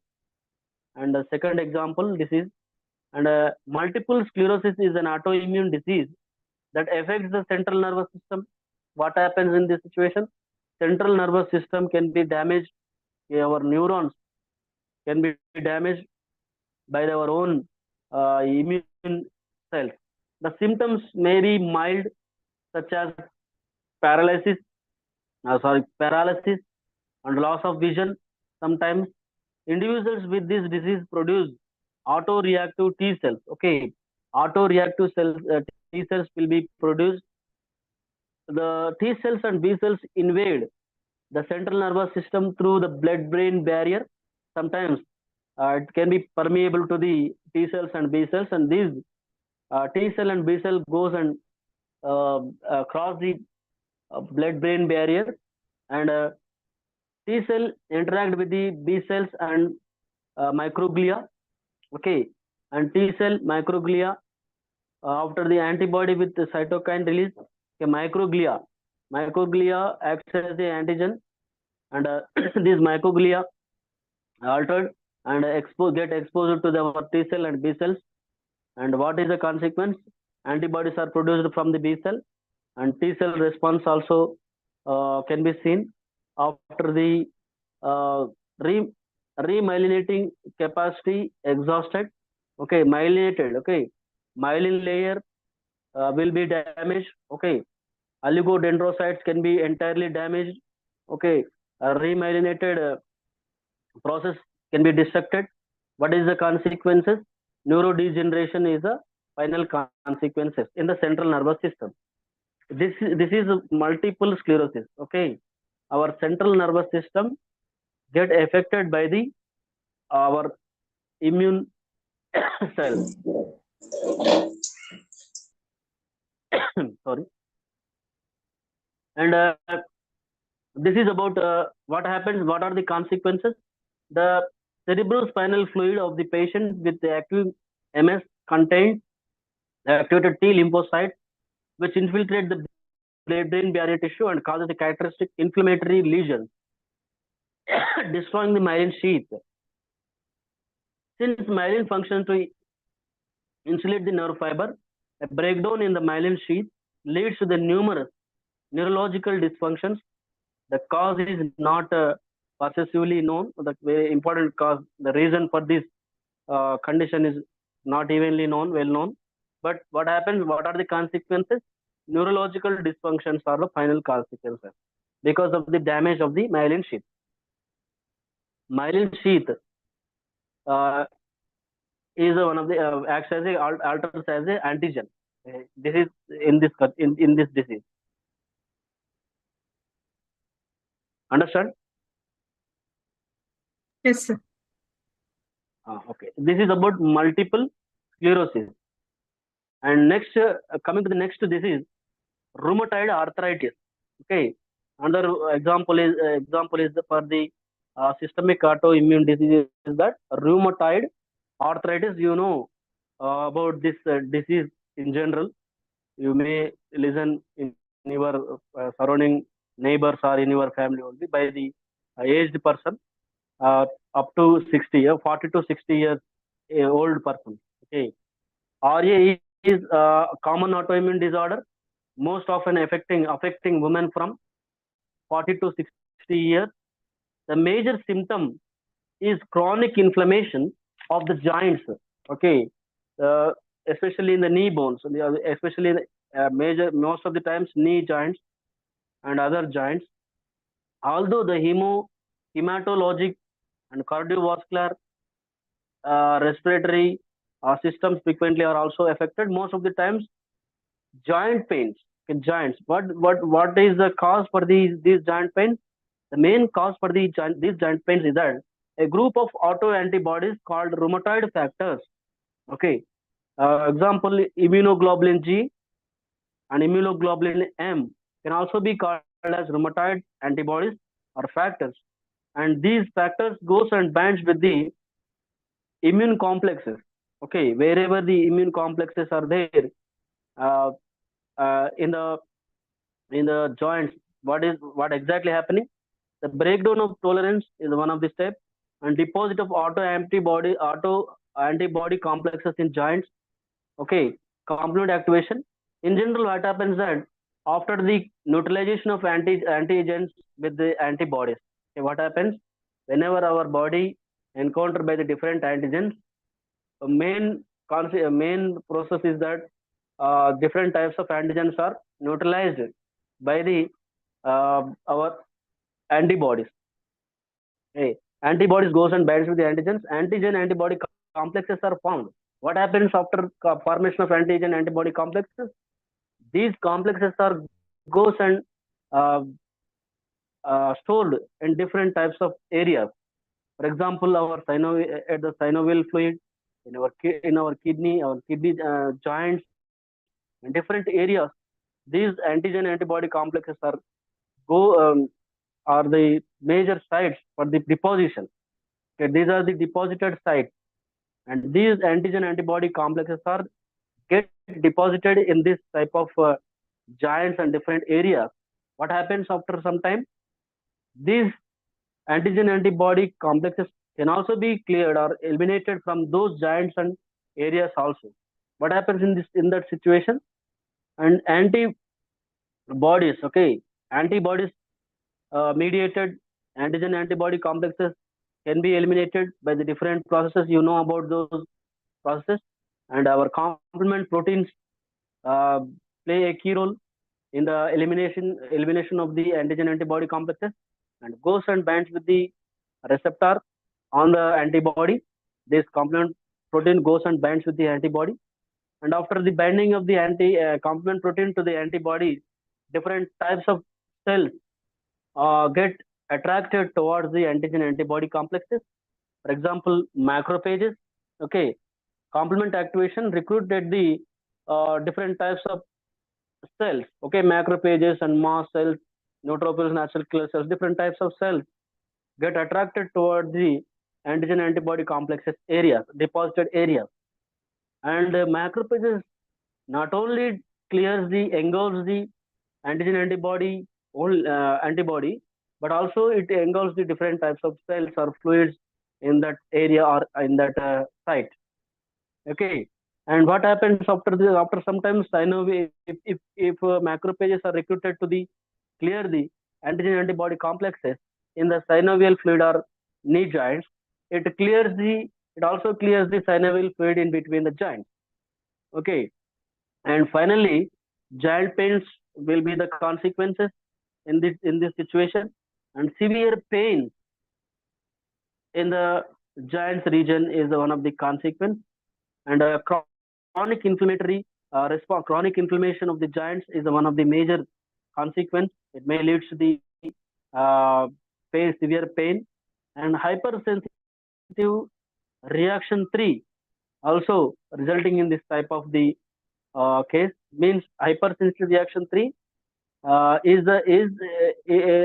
And the second example disease, and multiple sclerosis is an autoimmune disease that affects the central nervous system. What happens in this situation? Central nervous system can be damaged. Our neurons can be damaged by our own immune cells. The symptoms may be mild, such as paralysis, paralysis and loss of vision. Sometimes individuals with this disease produce autoreactive T cells. Okay, autoreactive cells, T cells will be produced. The T cells and B cells invade the central nervous system through the blood-brain barrier. Sometimes it can be permeable to the T cells and B cells, and these T cell and B cell goes and cross the blood-brain barrier, and T cell interact with the B cells and microglia. Okay, and T cell microglia after the antibody with the cytokine release, okay, microglia acts as the antigen, and these microglia altered and get exposed to the T cell and B cells. And what is the consequence? Antibodies are produced from the B cell, and T cell response also can be seen after the uh, re remyelinating capacity exhausted. Okay, myelinated. Okay, myelin layer will be damaged. Okay, oligodendrocytes can be entirely damaged. Okay, remyelinated process can be disrupted. What is the consequences? Neurodegeneration is the final consequences in the central nervous system. This is multiple sclerosis. Okay, our central nervous system get affected by the our immune cells. Sorry, and this is about what happens. What are the consequences? The cerebrospinal fluid of the patient with the active MS contains activated T lymphocytes, which infiltrate the brain barrier tissue and causes the characteristic inflammatory lesions, destroying the myelin sheath. Since myelin functions to insulate the nerve fiber, a breakdown in the myelin sheath leads to the numerous neurological dysfunctions. The cause is not possessively known. The very important cause, the reason for this condition is not evenly known, well known. But what happens? What are the consequences? Neurological dysfunctions are the final consequences because of the damage of the myelin sheath. Myelin sheath uh, is one of the acts as a alters as a antigen. This is in this disease. Understand? Yes, sir. Okay. This is about multiple sclerosis. And next, coming to the next disease, rheumatoid arthritis. Okay. Another example is for the systemic autoimmune disease is that rheumatoid Arthritis, about this disease in general. You may listen in your surrounding neighbors or in your family only by the aged person, uh, up to 60 years, 40 to 60 years old person. Okay. RA is common autoimmune disorder, most often affecting women from 40 to 60 years. The major symptom is chronic inflammation of the joints. Okay, uh, especially in the knee bones, especially in major most of the times knee joints and other joints. Although the hematologic and cardiovascular, respiratory systems frequently are also affected. Most of the times, joint pains in joints. What is the cause for these joint pains? The main cause for these joint pains is that a group of autoantibodies called rheumatoid factors. Okay, example immunoglobulin G and immunoglobulin M can also be called as rheumatoid antibodies or factors. And these factors goes and binds with the immune complexes. Okay, wherever the immune complexes are there, uh, in the joints, what exactly happening? The breakdown of tolerance is one of the steps, and deposit of auto antibody complexes in joints. Okay, complement activation. In general, what happens that after the neutralization of antigens with the antibodies, okay, what happens whenever our body encountered by the different antigens, the main process is that different types of antigens are neutralized by the our antibodies. Hey, antibodies goes and binds with the antigens. Antigen antibody complexes are found. What happens after formation of antigen antibody complexes? These complexes are goes and uh, stored in different types of areas. For example, our at the synovial fluid, in our kidney joints, in different areas. These antigen antibody complexes go um, are the major sites for the deposition. Okay, these are the deposited sites, and these antigen antibody complexes are get deposited in this type of giants and different areas. What happens after some time? These antigen antibody complexes can also be cleared or eliminated from those giants and areas also. What happens in that situation? And antibodies, okay, antibodies mediated antigen antibody complexes can be eliminated by the different processes. You know about those processes, and our complement proteins uh, play a key role in the elimination of the antigen antibody complexes, and goes and binds with the receptor on the antibody. This complement protein goes and binds with the antibody, and after the binding of the anti complement protein to the antibody, different types of cells get attracted towards the antigen antibody complexes. For example, macrophages. Okay, complement activation recruited the different types of cells. Okay, macrophages and mast cells, neutrophils, natural killer cells, different types of cells get attracted toward the antigen antibody complexes areas, deposited areas. And macrophages not only clears the engulfs the antigen antibody, but also it engulfs the different types of cells or fluids in that area or in that site. Okay, and what happens after sometimes synovial, if macrophages are recruited to the clear the antigen antibody complexes in the synovial fluid or knee joints, it clears the it also clears the synovial fluid in between the joints. Okay, and finally, joint pains will be the consequences in this situation, and severe pain in the joints region is one of the consequence, and chronic inflammatory chronic inflammation of the joints is one of the major consequence. It may lead to the uh, severe pain, and hypersensitive reaction 3 also resulting in this type of the case. Means hypersensitive reaction 3 is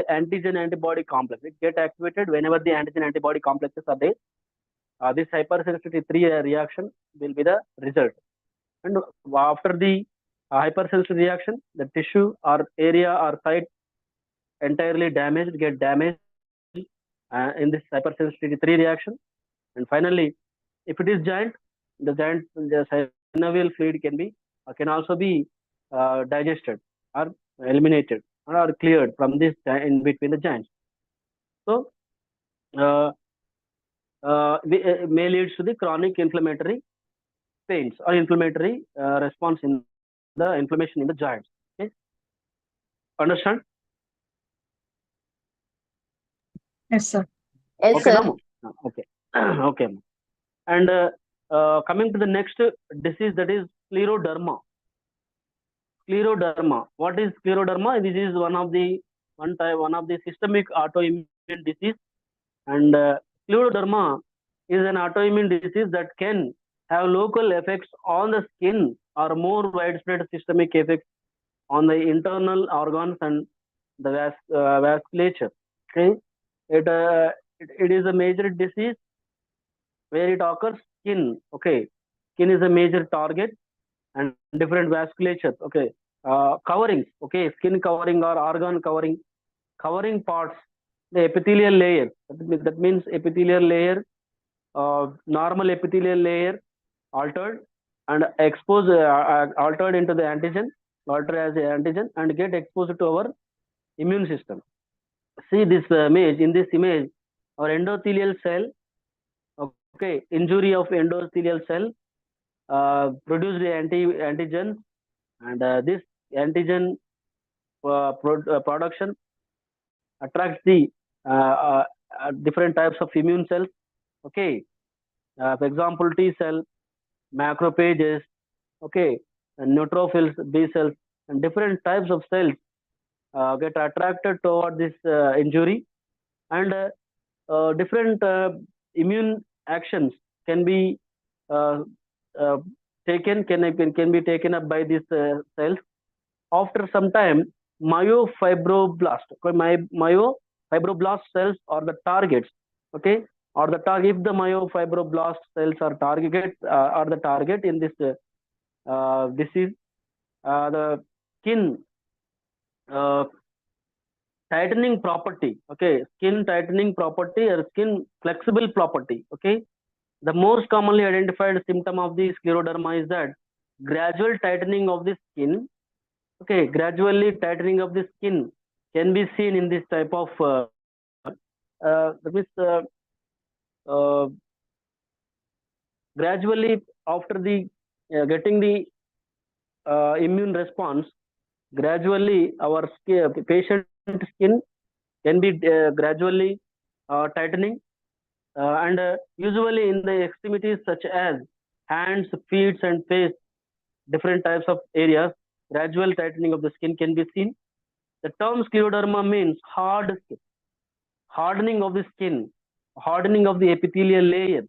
antigen antibody complex. It get activated whenever the antigen antibody complexes are there. this hypersensitivity 3 reaction will be the result. And after the hypersensitivity reaction, the tissue or area or site entirely damaged, get damaged in this hypersensitivity 3 reaction. And finally, if it is giant, the synovial fluid can also be digested or eliminated or cleared from this in between the joints. So uh, may leads to the chronic inflammatory pains or inflammatory response in the inflammation in the joints. Okay, understand? Yes, sir. Yes, Okay, sir. now okay, okay. And coming to the next disease, that is scleroderma. Scleroderma. What is scleroderma? This is one of the systemic autoimmune disease, and scleroderma is an autoimmune disease that can have local effects on the skin or more widespread systemic effects on the internal organs and the vasculature. Okay, it, uh, it is a major disease where it occurs skin. Okay, skin is a major target and different vasculatures. Okay, coverings. Okay, skin covering or organ covering parts, the epithelial layer. That means epithelial layer, normal epithelial layer altered and exposed, altered into the antigen, altered as the antigen, and get exposed to our immune system. See this image. In this image, our endothelial cell, okay, injury of endothelial cell produce the antigen, and this antigen production attracts the different types of immune cells. Okay, for example, T cell, macrophages, okay, and neutrophils, B cells, and different types of cells get attracted toward this injury, and different immune actions can be uh, uh, can be taken up by these cells. After some time, myofibroblast, okay, myofibroblast cells are the targets. Okay, or the target. If the myofibroblast cells are the target in this disease, the skin uh, tightening property. Okay, skin tightening property or skin flexible property. Okay, the most commonly identified symptom of the scleroderma is that gradual tightening of the skin. Okay, gradually tightening of the skin can be seen in this type of that means uh, gradually after the getting the immune response, gradually our patient skin can be gradually tightening, and usually in the extremities such as hands, feet, and face, different types of areas, gradual tightening of the skin can be seen. The term scleroderma means hard skin, hardening of the skin, hardening of the epithelial layer,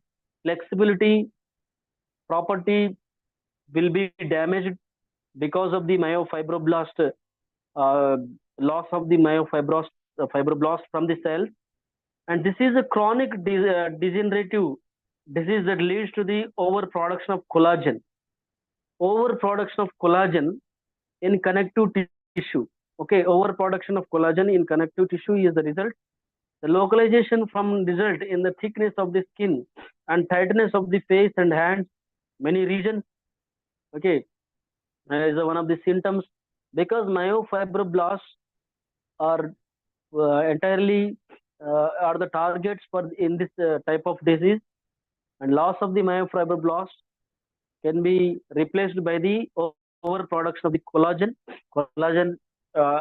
flexibility property will be damaged because of the myofibroblast, uh, loss of the fibroblast from the cells. And this is a chronic degenerative disease that leads to the overproduction of collagen. Overproduction of collagen in connective tissue. Okay, overproduction of collagen in connective tissue is the result. The localization from result in the thickness of the skin and tightness of the face and hands, many regions. Okay, is one of the symptoms, because myofibroblasts are entirely are the targets for in this type of disease, and loss of the myofibroblasts can be replaced by the overproduction of the collagen. Collagen uh,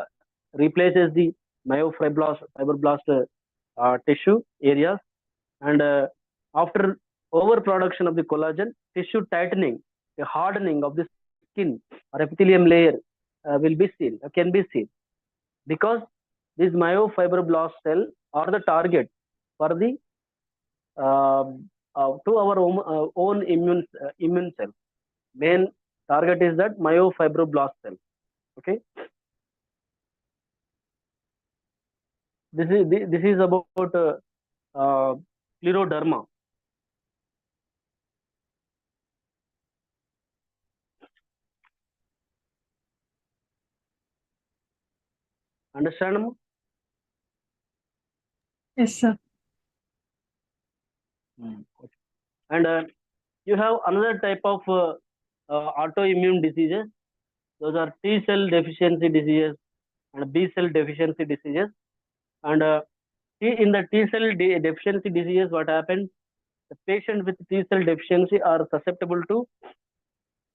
replaces the fibroblast tissue areas, and after overproduction of the collagen, tissue tightening, a hardening of the skin or epithelium layer will be seen, can be seen, because these myofibroblast cell are the target for the to our own immune cell. Main target is that myofibroblast cell. Okay, this is about uh, scleroderma. Understand? Yes, sir. Okay. And you have another type of autoimmune diseases. Those are T cell deficiency diseases and B cell deficiency diseases. And in the T cell deficiency diseases, what happens? The patient with T cell deficiency are susceptible to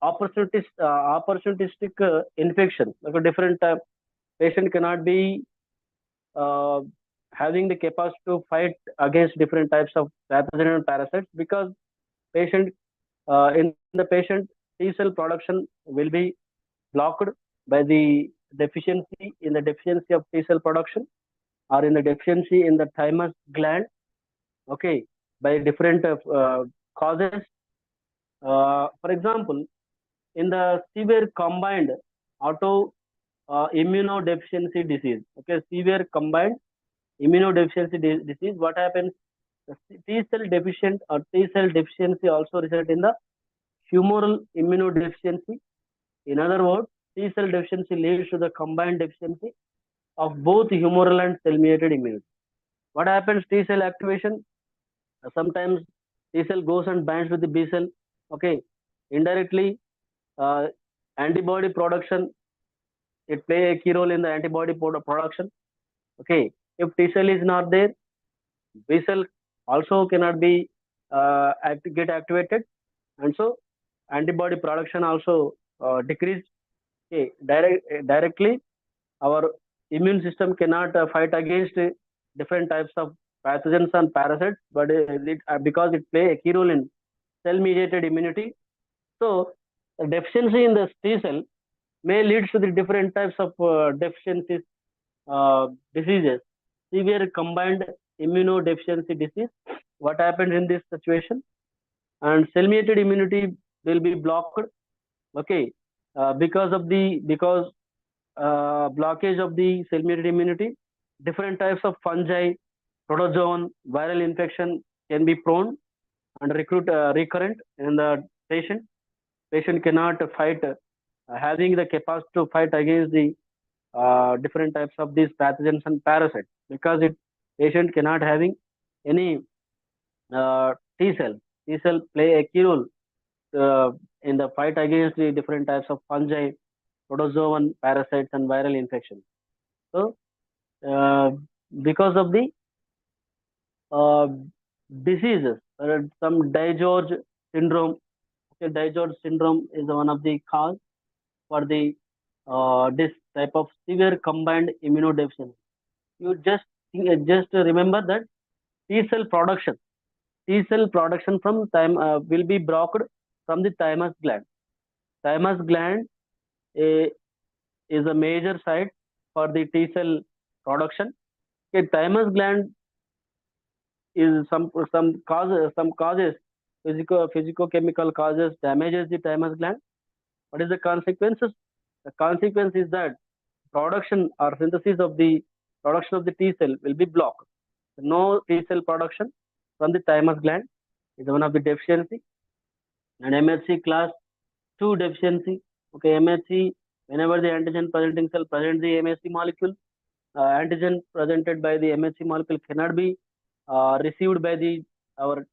opportunistic infection. Like a different patient cannot be uh, having the capacity to fight against different types of pathogen and parasites because patient in the patient T cell production will be blocked by the deficiency in the deficiency of T cell production or in the deficiency in the thymus gland. Okay, by different causes. For example, in the severe combined auto immunodeficiency disease. Okay, severe combined immunodeficiency disease. What happens? The T cell deficient or T cell deficiency also result in the humoral immunodeficiency. In other words, T cell deficiency leads to the combined deficiency of both humoral and cell mediated immunity. What happens? T cell activation. Sometimes T cell goes and binds with the B cell. Okay, indirectly, uh, antibody production. It play a key role in the antibody production. Okay, if T cell is not there, B cell also cannot be get activated, and so antibody production also decreased. Okay, directly our immune system cannot fight against different types of pathogens and parasites, but because it play a key role in cell mediated immunity. So a deficiency in the T cell may lead to the different types of deficiencies, diseases. Severe combined immunodeficiency disease. What happens in this situation? And cell mediated immunity will be blocked. Okay, because blockage of the cell mediated immunity, different types of fungi, protozoan, viral infection can be prone and recurrent in the patient. Patient cannot fight, having the capacity to fight against the different types of these pathogens and parasites because it patient cannot having any T cell. T cell play a key role uh, in the fight against the different types of fungi, protozoan, parasites, and viral infections. So, uh, because of the uh, diseases, some Digeorge syndrome. Okay, Digeorge syndrome is one of the cause for the this type of severe combined immunodeficiency. You just remember that T cell production, T cell production from time will be blocked from the thymus gland. Thymus gland uh, is a major site for the T cell production. Okay, thymus gland is some causes physicochemical causes damages the thymus gland. What is the consequences? The consequence is that production or synthesis of the production of the T cell will be blocked. No T cell production from the thymus gland is one of the deficiency. And MSC class 2 deficiency. Okay, MSC, whenever the antigen presenting cell presents the MSC molecule, antigen presented by the MSC molecule cannot be received by the our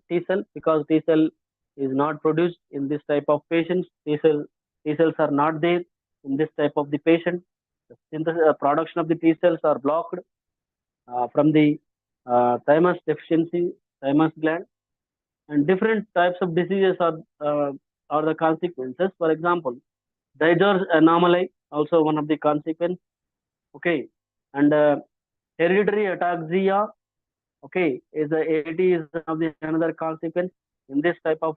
T cell because T cell is not produced in this type of patients. T cells are not there in this type of the patient. The synthesis, production of the T cells are blocked from the thymus deficiency, thymus gland, and different types of diseases are the consequences. For example, Diger's anomaly also one of the consequence. Okay, and hereditary ataxia. Okay, is the AT is one of the another consequence in this type of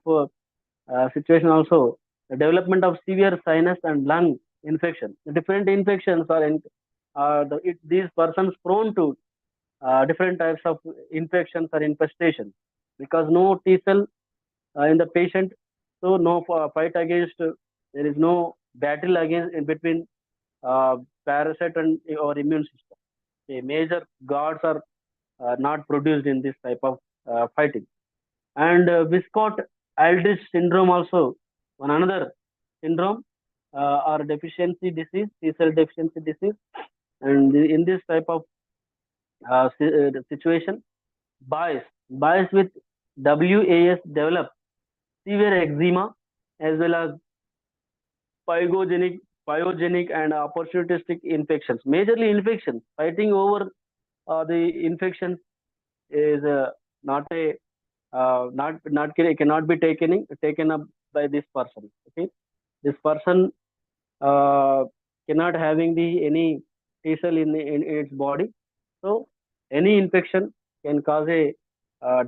situation also. The development of severe sinus and lung infection. The different infections are these persons prone to different types of infections or infestation because no T cell in the patient, so no fight against. There is no battle against in between parasite and or immune system. The major guards are not produced in this type of fighting. And Viscott Aldrich syndrome also one another syndrome or deficiency disease, T cell deficiency disease, And in this type of situation, boys with WAS develop severe eczema as well as pygogenic, pyogenic and opportunistic infections. Majorly infections. Fighting over the infections is not a cannot be taken up by this person. Okay, this person uh, cannot having the any T cell in its body, so any infection can cause a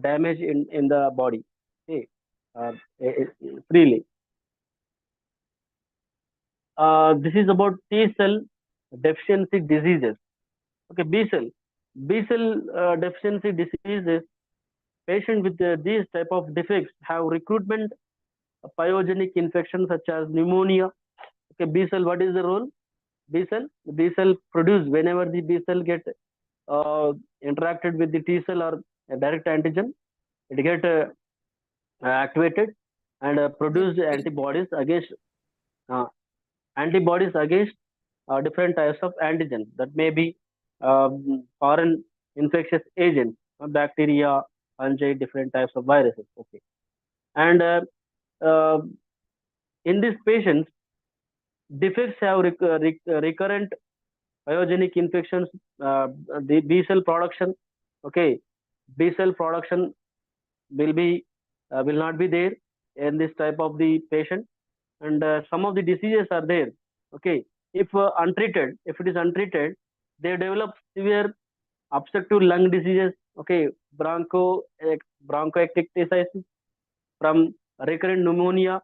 damage in the body. Okay, uh, freely. This is about T cell deficiency diseases. Okay, B cell deficiency diseases. Patients with these type of defects have recruitment pyogenic infections such as pneumonia. Okay, B cell. What is the role? B cell produce whenever the B cell get uh, interacted with the T cell or a direct antigen, it get activated and produce uh, antibodies against different types of antigen that may be foreign infectious agents, bacteria, fungi, different types of viruses. Okay, and uh, in these patients, defects have recurrent pyogenic infections, the B cell production. Okay, B cell production will be will not be there in this type of the patient, and some of the diseases are there. Okay, if untreated, if it is untreated, they develop severe obstructive lung diseases. Okay, bronchoectasis from recurrent pneumonia,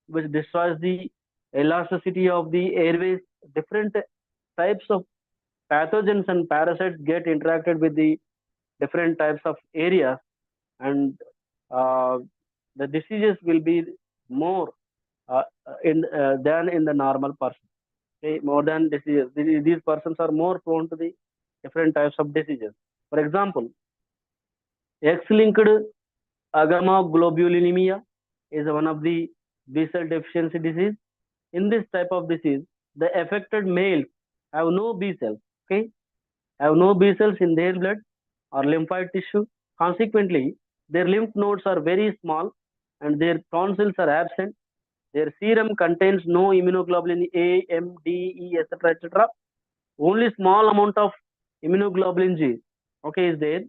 which destroys the elasticity of the airways. Different types of pathogens and parasites get interacted with the different types of areas, and uh, the diseases will be more in than in the normal person. Okay, more than diseases. These persons are more prone to the different types of diseases. For example, X-linked agammaglobulinemia is one of the B cell deficiency disease. In this type of disease, the affected males have no B cells. Okay, have no B cells in their blood or lymphoid tissue. Consequently, their lymph nodes are very small and their tonsils are absent. Their serum contains no immunoglobulin A, M, D, E, etc., etc. Only small amount of immunoglobulin G, okay, is there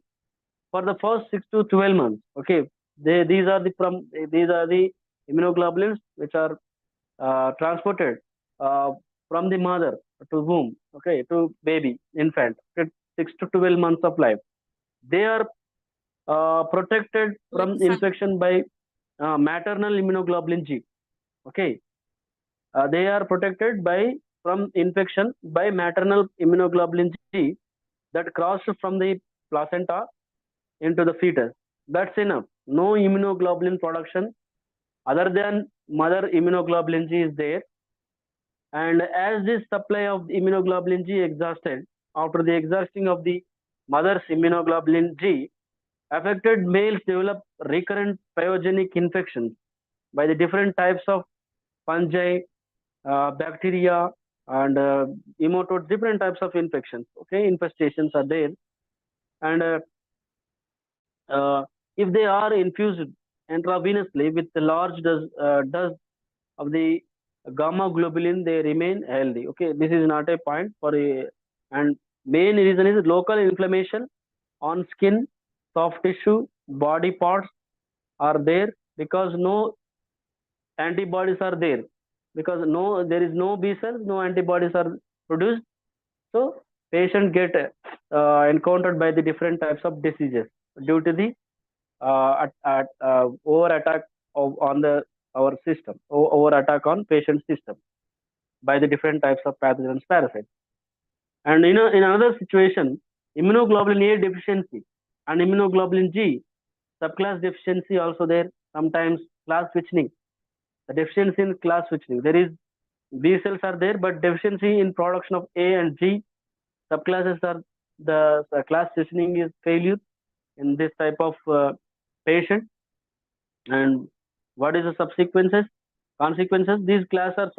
for the first 6 to 12 months. Okay, these are the immunoglobulins which are transported uh, from the mother to womb. Okay, to baby infant. Okay, 6 to 12 months of life. They are protected from infection by maternal immunoglobulin G. Okay, they are protected by from infection by maternal immunoglobulin G that crossed from the placenta into the fetus. That's enough. No immunoglobulin production other than mother immunoglobulin G is there. And as this supply of immunoglobulin G exhausted, after the exhausting of the mother's immunoglobulin G, affected males develop recurrent pyogenic infections by the different types of fungi, bacteria, and nematodes, different types of infections. Okay, infestations are there, and if they are infused intravenously with the large dose of the gamma globulin, they remain healthy. Okay, this is not a point for a, and main reason is local inflammation on skin, soft tissue, body parts are there because no antibodies are there, because no there is no B cells, no antibodies are produced. So patient get encountered by the different types of diseases due to the over attack on the our system, over attack on patient system by the different types of pathogens, parasites. And you know, in another situation, immunoglobulin A deficiency and immunoglobulin G subclass deficiency also there. Sometimes class switching, the deficiency in class switching. There is B cells are there, but deficiency in production of A and G subclasses are the class switching is failure in this type of patient. And what is the subsequences? Consequences? These class or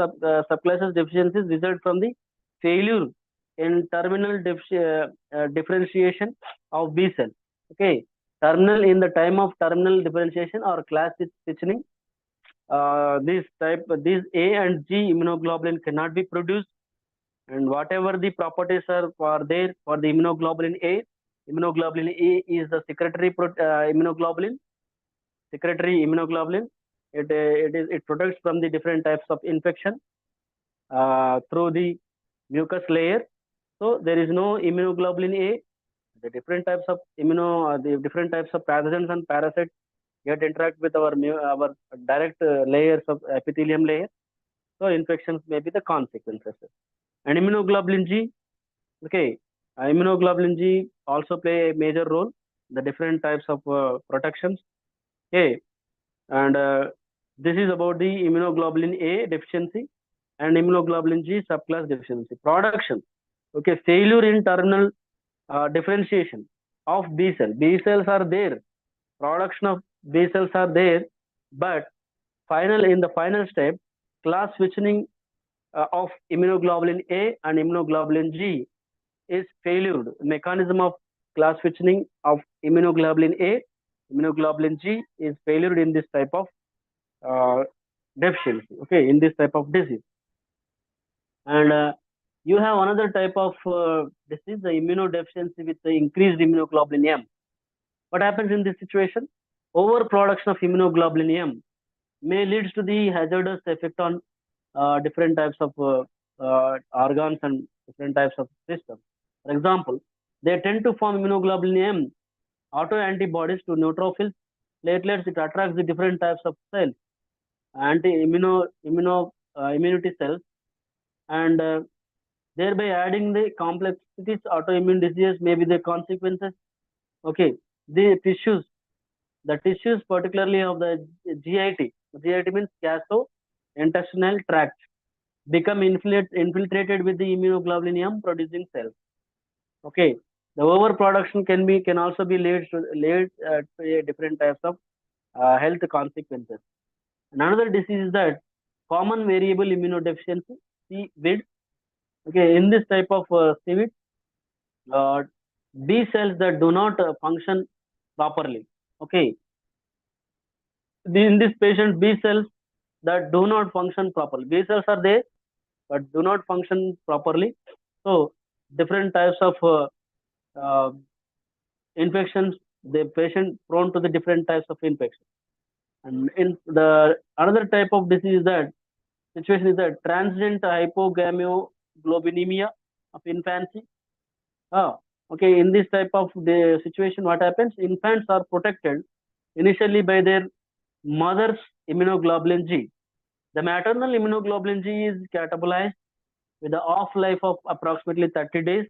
subclasses deficiencies result from the failure in terminal differentiation of B cell. Okay, terminal in the time of terminal differentiation or class switching. These A and G immunoglobulin cannot be produced, and whatever the properties are there for the immunoglobulin A, immunoglobulin A is the immunoglobulin, secretory immunoglobulin. It protects from the different types of infection through the mucus layer. So there is no immunoglobulin A. The different types of the different types of pathogens and parasites get interact with our direct layers of epithelium layer. So infections may be the consequences. And immunoglobulin G, okay, immunoglobulin G also play a major role. The different types of protections. Okay, and this is about the immunoglobulin A deficiency and immunoglobulin G subclass deficiency. Production, okay, failure in terminal differentiation of B cell. B cells are there, production of B cells are there, but in the final step, class switching of immunoglobulin A and immunoglobulin G is failure. Mechanism of class switching of immunoglobulin A, immunoglobulin G is failure in this type of uh, deficiency. Okay, in this type of disease. And you have another type of disease, the immunodeficiency with the increased immunoglobulin M. What happens in this situation? Overproduction of immunoglobulin M may leads to the hazardous effect on different types of organs and different types of systems. For example, they tend to form immunoglobulin M autoantibodies to neutrophils, platelets. It attracts the different types of cells, immunity cells, and thereby adding the complexities. Autoimmune diseases may be the consequences. Okay, the tissues particularly of the GIT. GIT means gastrointestinal tract become infiltrated with the immunoglobulin M producing cells. Okay, the overproduction can also be to different types of health consequences. Another disease is that common variable immunodeficiency, CVID. Okay, in this type of CVID, uh, B cells that do not function properly. Okay, in this patient, B cells that do not function properly. B cells are there, but do not function properly. So different types of uh, infections, the patient prone to the different types of infections. And in the another type of disease that situation is that transient hypogammaglobulinemia of infancy. Ah, okay. In this type of the situation, what happens? Infants are protected initially by their mother's immunoglobulin G. The maternal immunoglobulin G is catabolized with the off-life of approximately 30 days.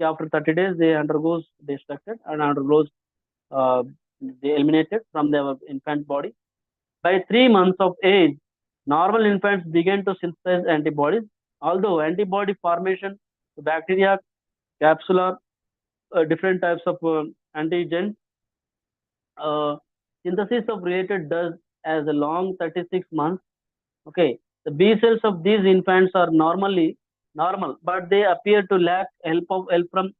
After 30 days, they undergoes destructed and undergoes they eliminated from their infant body. By 3 months of age, normal infants begin to synthesize antibodies, although antibody formation to bacteria, capsular, different types of antigens, uh, synthesis of related does as a long 36 months. Okay, the B cells of these infants are normally normal, but they appear to lack help from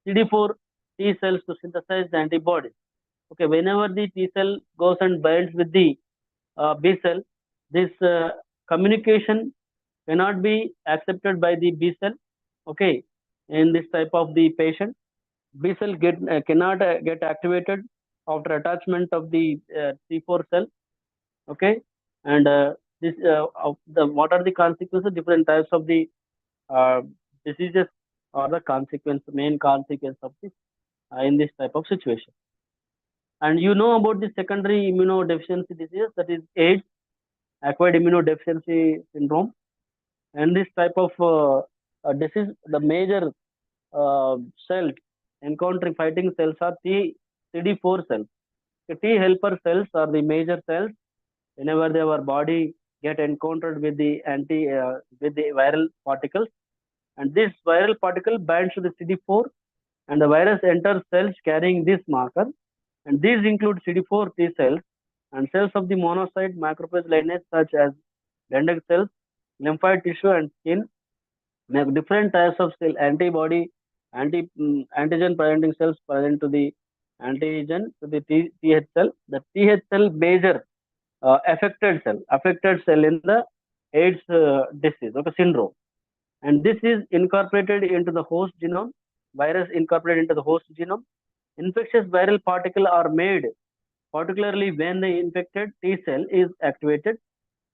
CD4 T cells to synthesize the antibodies. Okay, whenever the T cell goes and binds with the B cell, this communication cannot be accepted by the B cell. Okay, in this type of the patient, B cell cannot get activated after attachment of the C4 cell. Okay, and this of the what are the consequences? Different types of the uh, diseases or the main consequence of this in this type of situation. And you know about the secondary immunodeficiency disease, that is AIDS, acquired immunodeficiency syndrome. And this type of disease, the major cells encountering fighting cells are CD4 cells. The T helper cells are the major cells whenever our body get encountered with the with the viral particles, and this viral particle binds to the CD4, and the virus enters cells carrying this marker, and these include CD4 T cells and cells of the monocyte macrophage lineage such as dendritic cells, lymphoid tissue, and skin. Make different types of cell antibody, antigen presenting cells present to the antigen to the Th cell. The Th cell major affected cell in the AIDS disease, okay, syndrome, and this is incorporated into the host genome. Virus incorporated into the host genome. Infectious viral particles are made, particularly when the infected T cell is activated.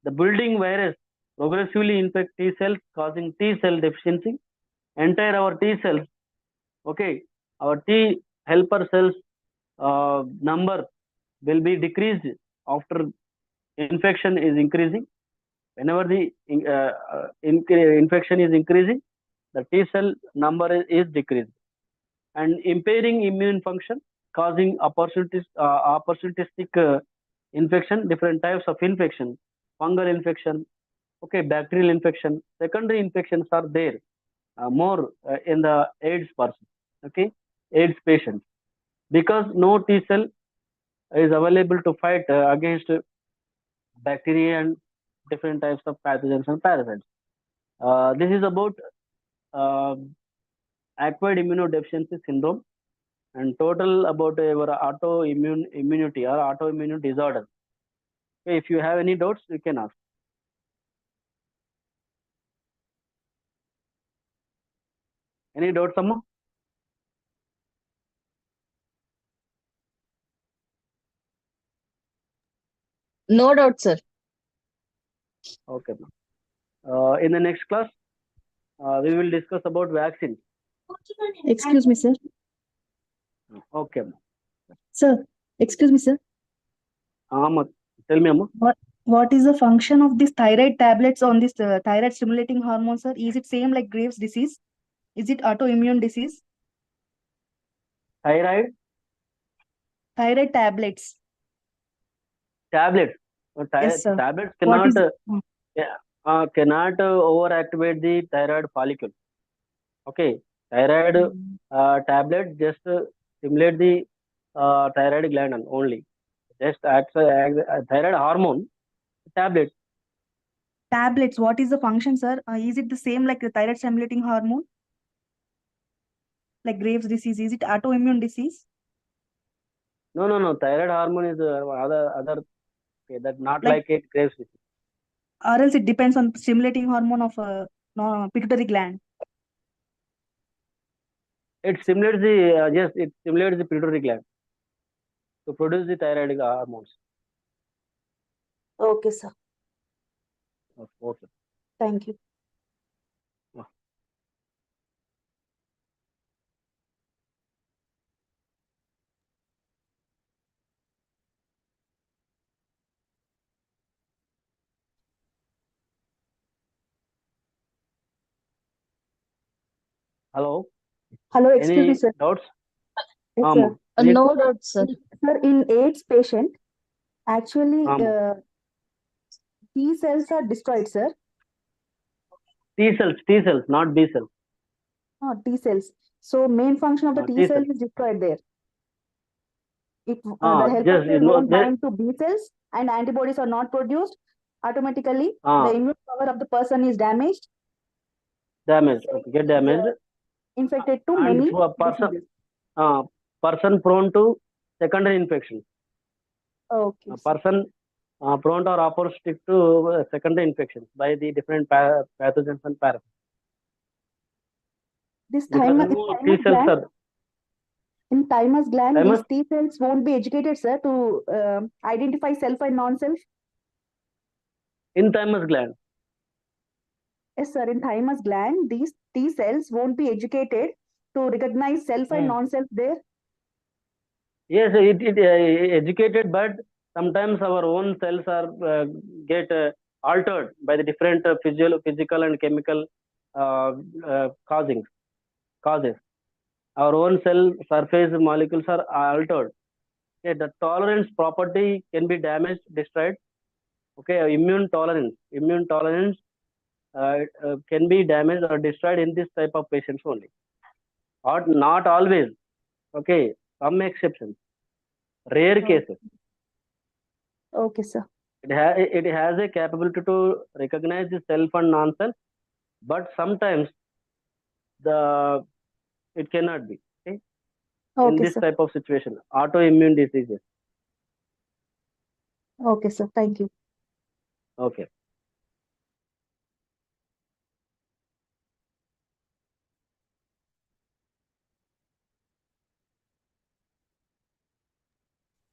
The building virus progressively infect T cells, causing T cell deficiency. Entire our T cells, okay, our T helper cells number will be decreased after infection is increasing. Whenever the infection is increasing, the T cell number is decreased and impairing immune function, causing opportunistic infection, different types of infection, fungal infection, okay, bacterial infection. Secondary infections are there more in the AIDS person, okay, AIDS patients, because no T cell is available to fight against bacteria and different types of pathogens and parasites. This is about uh, acquired immunodeficiency syndrome and total about your autoimmune immunity or autoimmune disorder. Okay, if you have any doubts, you can ask. Any doubts, Amma? No doubt, sir. Okay. In the next class, we will discuss about vaccines. Excuse me, sir. Okay. Sir, excuse me, sir. Amma, tell me, Amma. What is the function of these thyroid tablets on this thyroid stimulating hormone, sir? Is it same like Graves' disease? Is it autoimmune disease? Thyroid Thyroid tablets. tablets. Yes, sir. Tablets What cannot is overactivate the thyroid follicle. Okay, thyroid tablet just stimulate the thyroid gland only. Just acts as a thyroid hormone tablet. tablets? What is the function, sir? Is it the same like the thyroid stimulating hormone? Like Graves' disease? Is it autoimmune disease? No. Thyroid hormone is other. Okay, that not Like, like it Graves' disease. or else it depends on stimulating hormone of no, pituitary gland. It stimulates the yes, it stimulates the pituitary gland to produce the thyroid hormones. Okay, sir. Okay. Thank you. Hello. Hello, excuse me, Any sir. doubts? Yes, sir. Any No doubt, sir. Sir, in AIDS patient, actually T cells are destroyed, sir. T cells, not B cells. T cells. So main function of the T T cells cells. is destroyed there. It the helper Yes, cells don't bind to B cells and antibodies are not produced. Automatically, the immune power of the person is damaged. damaged. Okay, get damaged. Infected to And many for a person, diseases. person prone to secondary infection. Okay. A person prone or opposite to secondary infections by the different pathogens and parasites. This Because thymus T cells gland, are in thymus gland, thymus. these T cells won't be educated, sir, to identify self and non-self. In thymus gland. Yes, sir. In thymus gland, these T cells won't be educated to recognize self and non-self there. Yes, it educated, but sometimes our own cells are get altered by the different physical and chemical causes. Our own cell surface molecules are altered. Okay, the tolerance property can be damaged, destroyed. Okay, immune tolerance can be damaged or destroyed in this type of patients only, or not always. Okay, some exceptions, rare cases. Okay, sir. It has a capability to recognize the self and non-self, but sometimes the it cannot be. Okay, in Okay, this sir. type of situation, autoimmune diseases. Okay, sir. Thank you. Okay.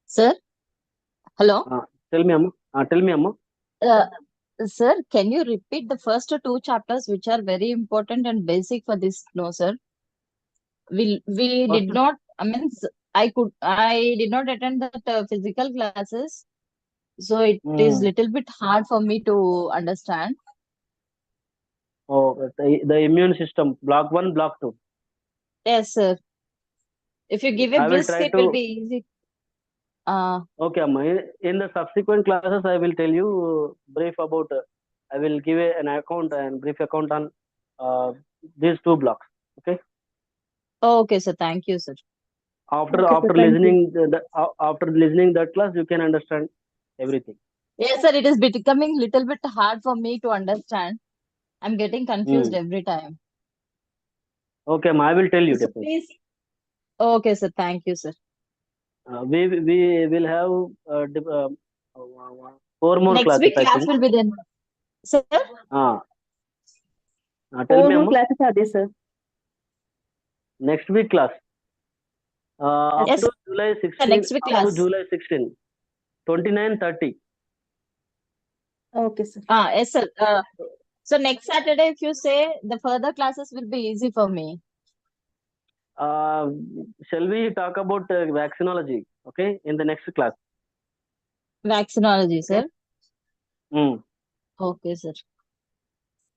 Sir, hello. Tell me, Amma. Tell me, Amma. Uh, Sir, can you repeat the first two chapters, which are very important and basic for this? No, sir. We First, did not. I mean, I did not attend that physical classes, so it is mm, little bit hard for me to understand. the immune system, block 1, block 2. Yes, sir. If you give a I will brisk, try it will to. be easy. Uh, Okay, Amma. In the subsequent classes, I will tell you brief about. I will give an account and brief account on uh, these two blocks. Okay. okay, sir. Thank you, sir. After Okay, sir. after Thank you. listening after listening that class, you can understand everything. Yes, sir. It is becoming little bit hard for me to understand. I'm getting confused Mm. every time. Okay, Amma. I will tell you So definitely. please. Okay, sir. Thank you, sir. We will have 4 more Next classes, week I class think. will be then. Sir? Uh, Tell 4 me, more Amma. classes are there, sir. Next week class. Up Yes, Yes, to sir. July sir. 16, Next week up to class. July 16, 29, 30. Okay, sir. Yes, sir. So next Saturday, if you say the further classes will be easy for me. Uh, shall we talk about vaccinology? Okay, in the next class. Vaccinology, Okay. sir. Mm. Okay, sir.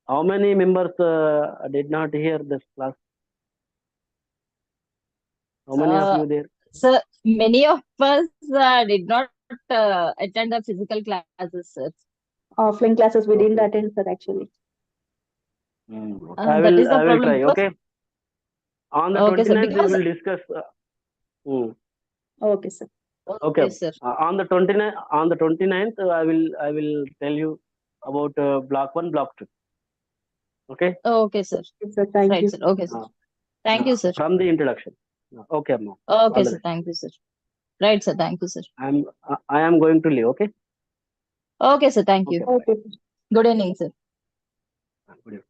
How many members did not hear this class? How many of Uh, you there? Sir, many of us did not attend the physical classes, sir. Offline classes we didn't Okay. attend, sir, actually. Mm. That is the I will problem try. because, Okay. On the okay, sir, 29th, we because, will discuss. Mm. Okay, sir. Okay. okay, sir. On the 29th, I will tell you about block 1, block 2. Okay. Okay, sir. Yes, sir. Thank Right, you. sir. Okay, sir. Uh, Thank you, sir. from the introduction. Okay, Amma. Okay, All the sir. best. Thank you, sir. Right, sir. Thank you, sir. I am going to leave. Okay. Okay, sir. Thank you. Okay. Bye. Okay, sir. Good evening, sir. Good evening.